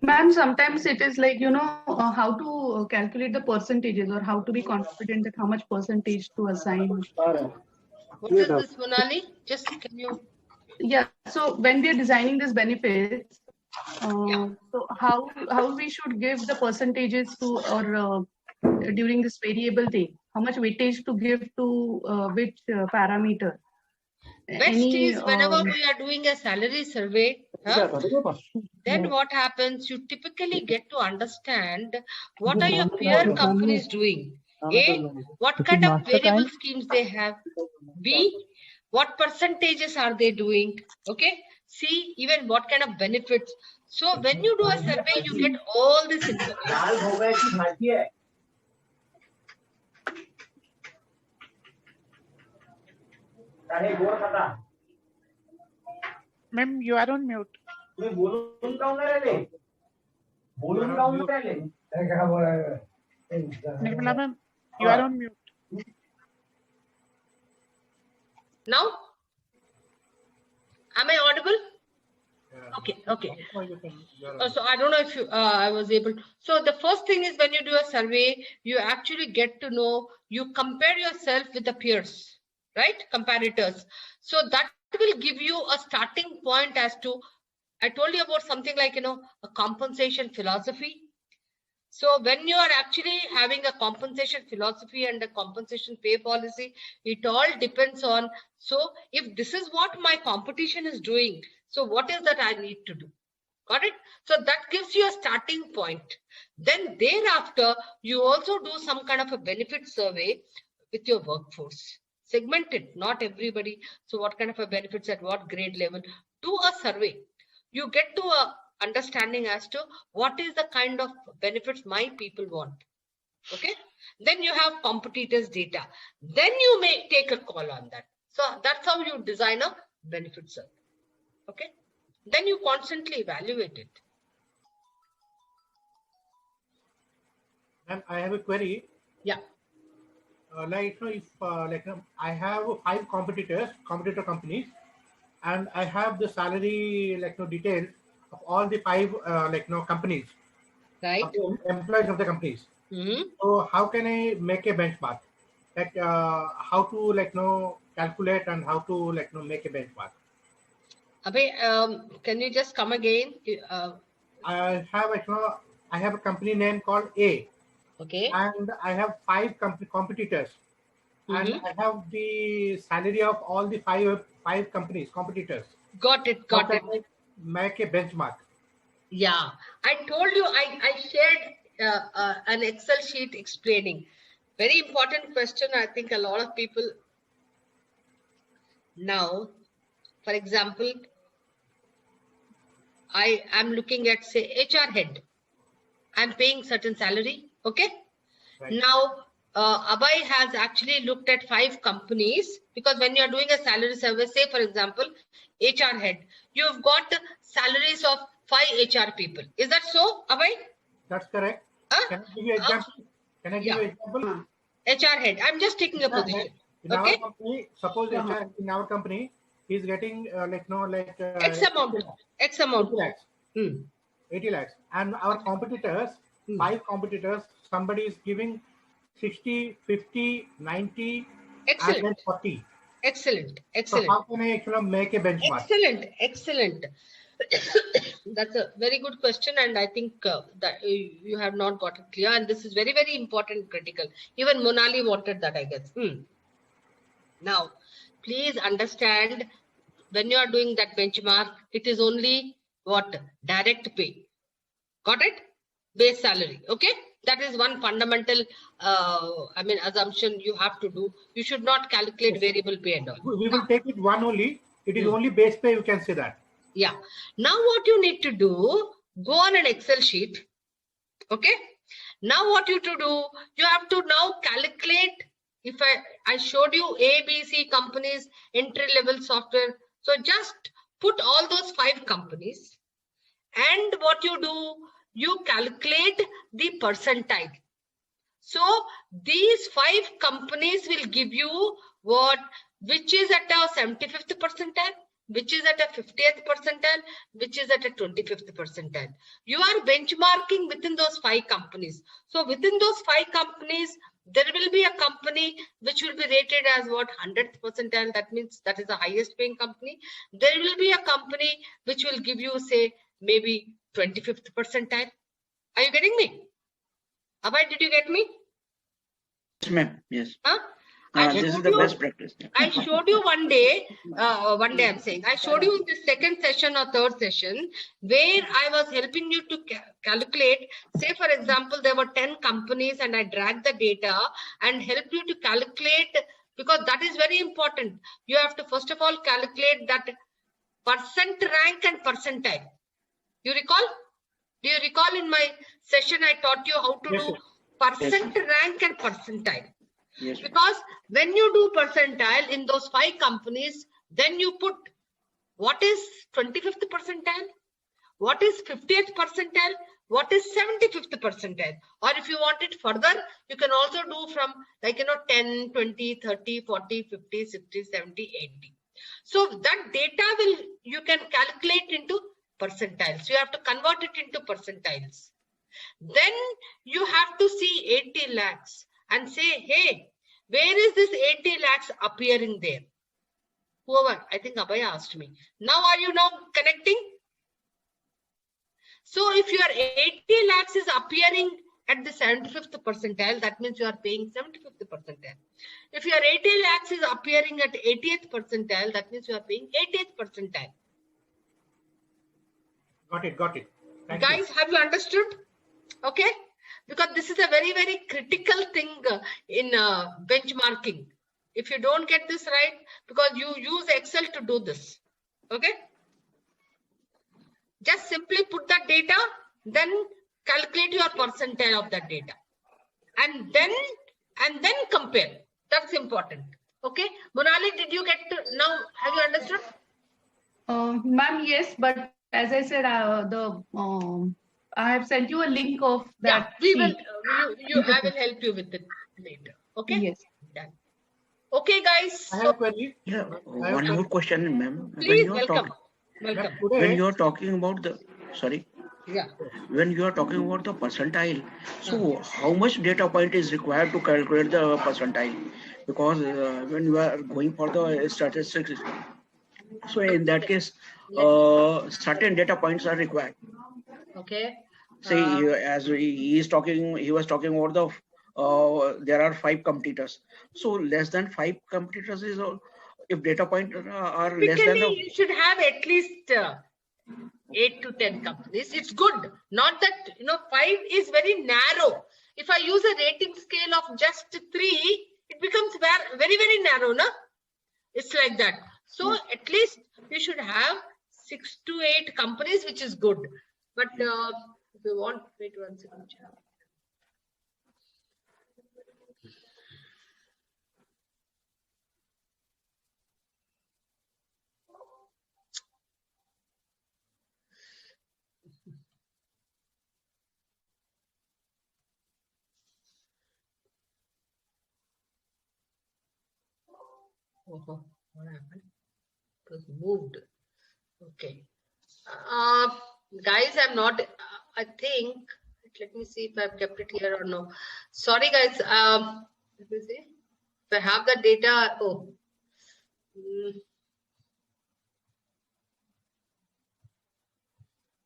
Ma'am, sometimes it is like, how to calculate the percentages or how to be confident that how much percentage to assign. What is this, Monali? Just can you? Yeah, so when we are designing these benefits, so how we should give the percentages to or during this variable thing, how much weightage to give to which parameter? Best is whenever we are doing a salary survey, then what happens, you typically get to understand what are your peer companies doing. A, what kind of variable schemes they have. B, what percentages are they doing. Okay. C, even what kind of benefits. So when you do a survey, you get all this information. Ma'am, you are on mute. Nirmala ma'am, you are on mute. Now, am I audible? Okay. So I don't know if I was able. So the first thing is when you do a survey, you actually get to know, you compare yourself with the peers, right? Comparators. So that will give you a starting point as to, I told you about something like, a compensation philosophy. So when you are actually having a compensation philosophy and a compensation pay policy, it all depends on, so if this is what my competition is doing, so what is that I need to do? Got it? So that gives you a starting point. Then thereafter, you also do some kind of a benefit survey with your workforce. Segment it, not everybody. So what kind of a benefits at what grade level? Do a survey. You get to a understanding as to what is the kind of benefits my people want. Okay. Then you have competitors data. Then you may take a call on that. So that's how you design a benefit survey. Okay. Then you constantly evaluate it. Ma'am, I have a query. Yeah. I have 5 competitor companies, and I have the salary details of all the 5 companies, right? Of the employees of the companies. So how can I make a benchmark? How to calculate and how to make a benchmark? Abhay, can you just come again? I have a company name called A. Okay. And I have 5 competitors. And I have the salary of all the 5 competitors. Got it. Make a benchmark. Yeah, I told you, I shared an Excel sheet explaining. Very important question. I think a lot of people now, for example, I am looking at, say, HR head. I'm paying certain salary. Okay. Right. Now, Abhay has actually looked at 5 companies, because when you're doing a salary survey, say, for example, HR head, you've got salaries of 5 HR people. Is that so, Abhay? That's correct. Can I give you an example? Can I give you an example? HR head. I'm just taking a position. In our company, suppose HR in our company is getting X amount. 80 lakhs. 80 lakhs. And our competitors, 5 competitors, somebody is giving 60, 50, 90, excellent, and then 40. Excellent. So how can I actually make a benchmark? Excellent. That's a very good question, and I think that you have not got it clear, and this is very, very important, critical. Even Monali wanted that, I guess. Now, please understand, when you are doing that benchmark, it is only what? Direct pay. Got it? Base salary. Okay? that is one fundamental assumption you have to do. You should not calculate variable pay and all. We will take it one only. It is only base pay, you can say that. Yeah. Now what you need to do, go on an Excel sheet. Okay. Now what you to do, you have to now calculate. If I showed you A, B, C companies, entry level software. So just put all those 5 companies, and what you do, you calculate the percentile. So these 5 companies will give you what, which is at a 75th percentile, which is at a 50th percentile, which is at a 25th percentile. You are benchmarking within those 5 companies. So within those 5 companies, there will be a company which will be rated as what, 100th percentile. That means that is the highest paying company. There will be a company which will give you, say, maybe 25th percentile. Are you getting me? Abhay, did you get me? Yes, ma'am. Yes. Huh? This is the best practice. I showed you one day I'm saying, I showed you in the second session or third session where I was helping you to calculate, say for example, there were 10 companies and I dragged the data and helped you to calculate, because that is very important. You have to first of all calculate that percent rank and percentile. You recall? Do you recall in my session I taught you how to do percent rank and percentile? Yes. Because when you do percentile in those 5 companies, then you put what is 25th percentile, what is 50th percentile, what is 75th percentile. Or if you want it further, you can also do from 10, 20, 30, 40, 50, 60, 70, 80. So that data you can calculate into percentiles. You have to convert it into percentiles. Then you have to see 80 lakhs. And say, hey, where is this 80 lakhs appearing there? Whoever, I think Abhay asked me. Now are you now connecting? So if your 80 lakhs is appearing at the 75th percentile, that means you are paying 75th percentile. If your 80 lakhs is appearing at 80th percentile, that means you are paying 80th percentile. Got it. Guys, have you understood? Okay. Because this is a very, very critical thing in benchmarking. If you don't get this right, because you use Excel to do this. Okay. Just simply put that data, then calculate your percentile of that data. And then compare. That's important. Okay. Monali, did you get to now? Have you understood? Ma'am, yes, but as I said, I have sent you a link of that. Yeah, we will. I will help you with it later. Okay. Yes. Done. Okay, guys. I have a query. Yeah, one more question, ma'am. Please, welcome. Welcome. When you are talking about the, sorry. Yeah. When you are talking about the percentile, so how much data point is required to calculate the percentile? Because when you are going for the statistics, so in that case, certain data points are required. Okay. Say as he was talking about the there are 5 competitors. So less than 5 competitors is if data point are less than you should have at least 8 to 10 companies. It's good. Not that 5 is very narrow. If I use a rating scale of just 3, it becomes very, very narrow, no? It's like that. So at least you should have 6 to 8 companies, which is good. But if you want, wait 1 second. Oh, what happened? It was moved. Okay. Guys, I'm not, I think, let me see if I've kept it here or no. Sorry, guys. Let me see. If I have the data,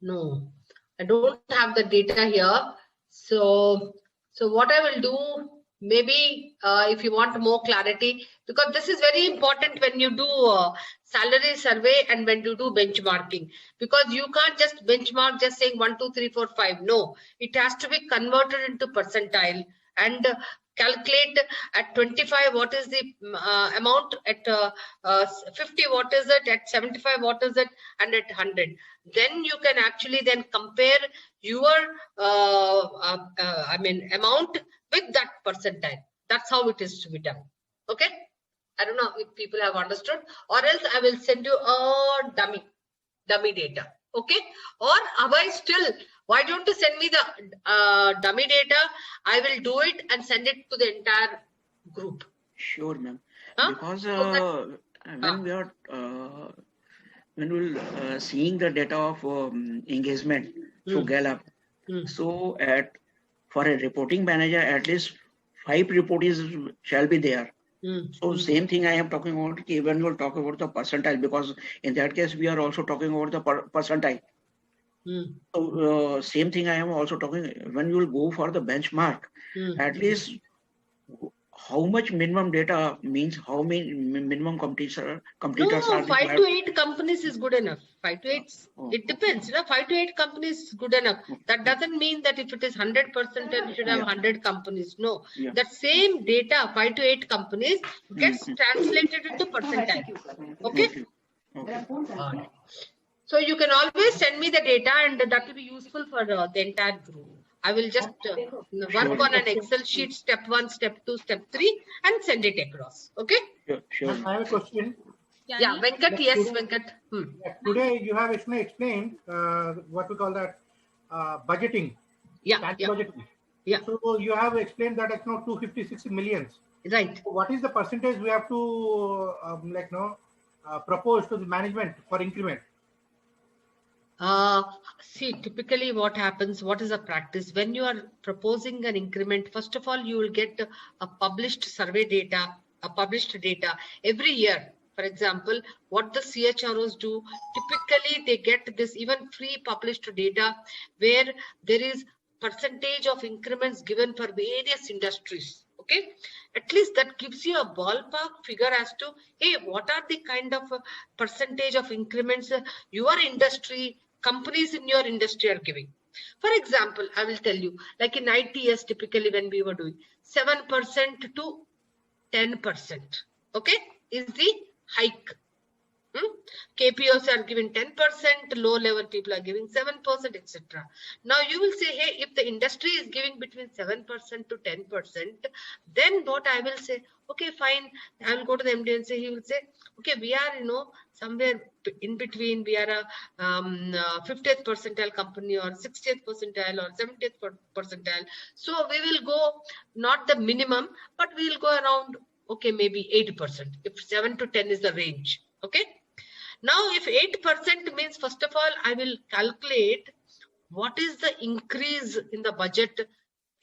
no, I don't have the data here. So what I will do, maybe if you want more clarity, because this is very important when you do salary survey and when you do benchmarking, because you can't just benchmark just saying 1, 2, 3, 4, 5. No, it has to be converted into percentile and calculate at 25 what is the amount, at 50 what is it, at 75 what is it, and at 100. Then you can actually then compare your amount with that percentile. That's how it is to be done. Okay, I don't know if people have understood, or else I will send you a dummy data. Okay, or otherwise still, why don't you send me the dummy data? I will do it and send it to the entire group. Sure, ma'am. Huh? Because So when we are seeing the data of engagement through Gallup, so for a reporting manager, at least 5 reports shall be there. So same thing I am talking about when we'll talk about the percentile, because in that case we are also talking about the percentile. So same thing I am also talking when you will go for the benchmark, at least how much minimum data means, how many minimum competitors are 5 to 8 companies is good enough. 5 to 8, it depends. 5 to 8 companies is good enough. That doesn't mean that if it is 100% you should have 100 companies. No, that same data, 5 to 8 companies, gets translated into percentile. Okay. So you can always send me the data, and that will be useful for the entire group. I will just work on an Excel sheet, step 1, step 2, step 3, and send it across. Okay? Sure. I have a question. Yeah, Venkat, yes, Venkat. Today you have explained what we call that budgeting. Budgeting. Yeah. So you have explained that it's now 256 millions. Right. So what is the percentage we have to propose to the management for increment? See, typically what happens, what is a practice? When you are proposing an increment, first of all, you will get a published survey data, every year. For example, what the CHROs do, typically they get this even free published data where there is percentage of increments given for various industries. Okay, at least that gives you a ballpark figure as to, hey, what are the kind of percentage of increments your industry, companies in your industry are giving. For example, I will tell you, like in ITS, typically when we were doing 7% to 10%, okay, is the hike. KPOs are giving 10%, low level people are giving 7%, etc. Now you will say, hey, if the industry is giving between 7% to 10%, then what I will say, okay, fine, I will go to the MD and say, he will say, okay, we are, somewhere in between, we are a 50th percentile company or 60th percentile or 70th percentile. So we will go, not the minimum, but we will go around, okay, maybe 8%, if 7 to 10 is the range, okay? Now, if 8% means, first of all, I will calculate what is the increase in the budget,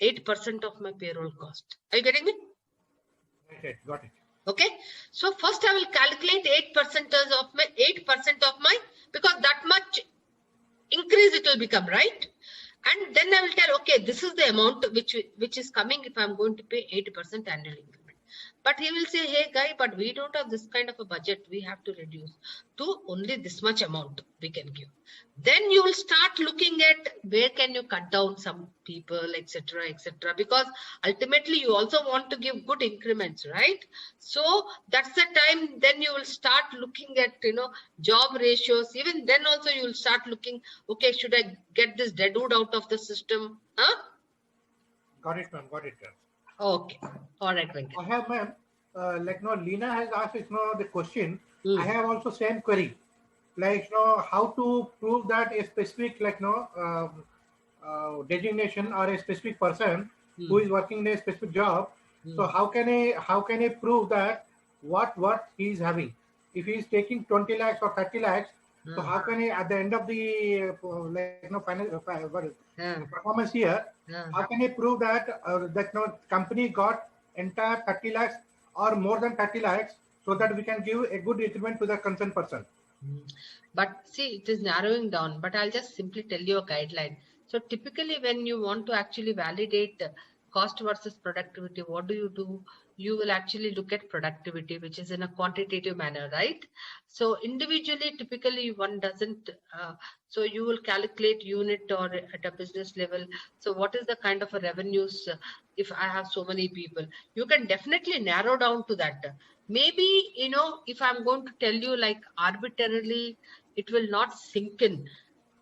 8% of my payroll cost. Are you getting me? Okay, got it. Okay. So first I will calculate 8% of my, because that much increase it will become, right? And then I will tell, okay, this is the amount which is coming if I'm going to pay 8% annual increment. But he will say, hey guy, but we don't have this kind of a budget. We have to reduce to only this much amount we can give. Then you will start looking at where can you cut down some people, etc., etc. Because ultimately you also want to give good increments, right? So that's the time. Then you will start looking at job ratios. Even then also you will start looking, okay, should I get this deadwood out of the system? Huh? Got it, ma'am. Got it, ma'am. Okay. All right, Venkat. I have, ma'am, Lena has asked, the question. I have also same query, how to prove that a specific, designation or a specific person who is working in a specific job. So how can I prove that what he is having? If he is taking 20 lakhs or 30 lakhs, so how can I, at the end of the performance here, how can I prove that company got entire 30 lakhs or more than 30 lakhs, so that we can give a good increment to the concerned person? But see, it is narrowing down, but I'll just simply tell you a guideline. So typically when you want to actually validate cost versus productivity, what do? You will actually look at productivity, which is in a quantitative manner, right? So individually, typically one doesn't, so you will calculate unit or at a business level. So what is the kind of a revenues if I have so many people? You can definitely narrow down to that. Maybe, you know, if I'm going to tell you like arbitrarily, it will not sink in.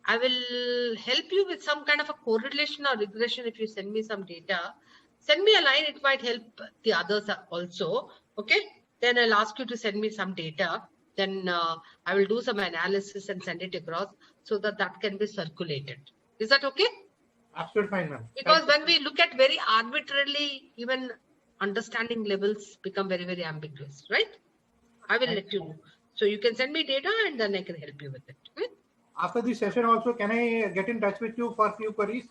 I will help you with some kind of a correlation or regression. If you send me some data, send me a line, it might help the others also. Okay, then I'll ask you to send me some data. Then I will do some analysis and send it across so that that can be circulated. Is that okay? Absolutely fine, ma'am. Because when we look at very arbitrarily, even understanding levels become very, very ambiguous, right? I will let you know. So you can send me data and then I can help you with it. After this session also, can I get in touch with you for a few queries?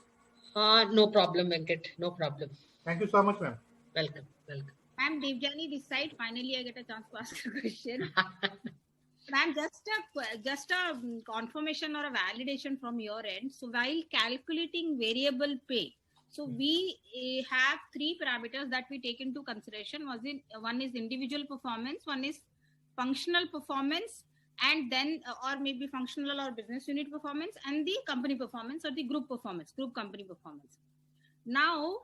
No problem, Venkat. No problem. Thank you so much, ma'am. Welcome. Welcome. Ma'am, Devjani this side. Finally, I get a chance to ask a question. Ma'am, just a confirmation or a validation from your end. So while calculating variable pay, so we have three parameters that we take into consideration. One is individual performance, one is functional performance, and then or maybe functional or business unit performance, and the company performance or the group performance, group company performance. Now,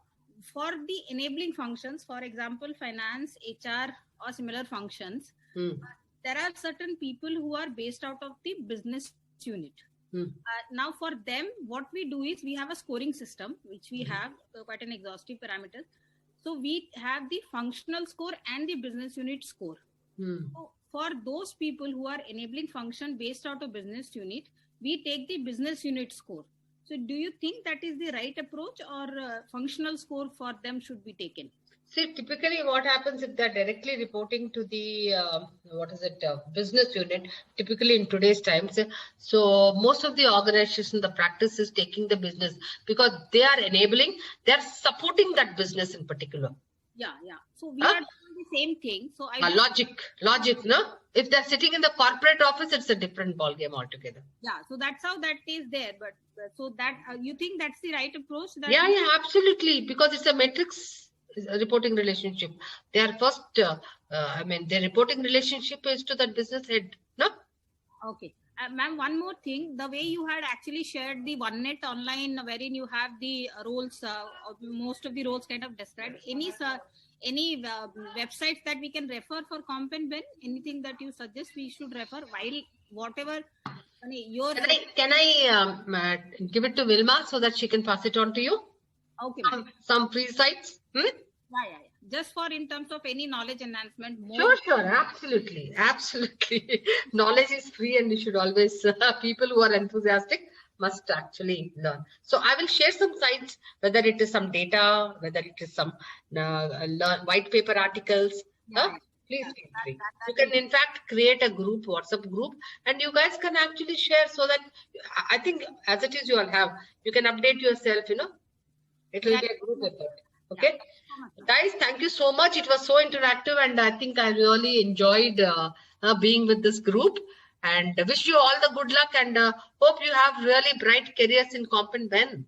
for the enabling functions, for example, finance, HR, or similar functions, there are certain people who are based out of the business unit. Now, for them, what we do is we have a scoring system, which we have quite an exhaustive parameters. So we have the functional score and the business unit score. So for those people who are enabling function based out of business unit, we take the business unit score. So do you think that is the right approach, or functional score for them should be taken? See, typically what happens if they're directly reporting to the, business unit, typically in today's times. So most of the organization, the practice is taking the business because they are enabling, they're supporting that business in particular. Yeah. So we are doing the same thing. So logic, no? If they're sitting in the corporate office, it's a different ballgame altogether. Yeah, so that's how that is there. But so that you think that's the right approach? Yeah, absolutely. Because it's a matrix reporting relationship. They are first, their reporting relationship is to that business head, no? Okay. Ma'am, one more thing. The way you had actually shared the OneNet online, wherein you have the roles, most of the roles kind of described. Any websites that we can refer for Comp and Ben? Anything that you suggest we should refer? While whatever your can I give it to Vilma so that she can pass it on to you? Okay. Some free sites. Yeah. Just for in terms of any knowledge enhancement. Sure. Absolutely. Knowledge is free, and you should always, people who are enthusiastic must actually learn. So I will share some sites, whether it is some data, whether it is some white paper articles. Please feel free. You can in fact create a group, WhatsApp group, and you guys can actually share so that I think as it is you all have, you can update yourself, it will be a group effort. Okay. Guys, thank you so much. It was so interactive, and I think I really enjoyed being with this group, and wish you all the good luck, and hope you have really bright careers in Comp and Ben.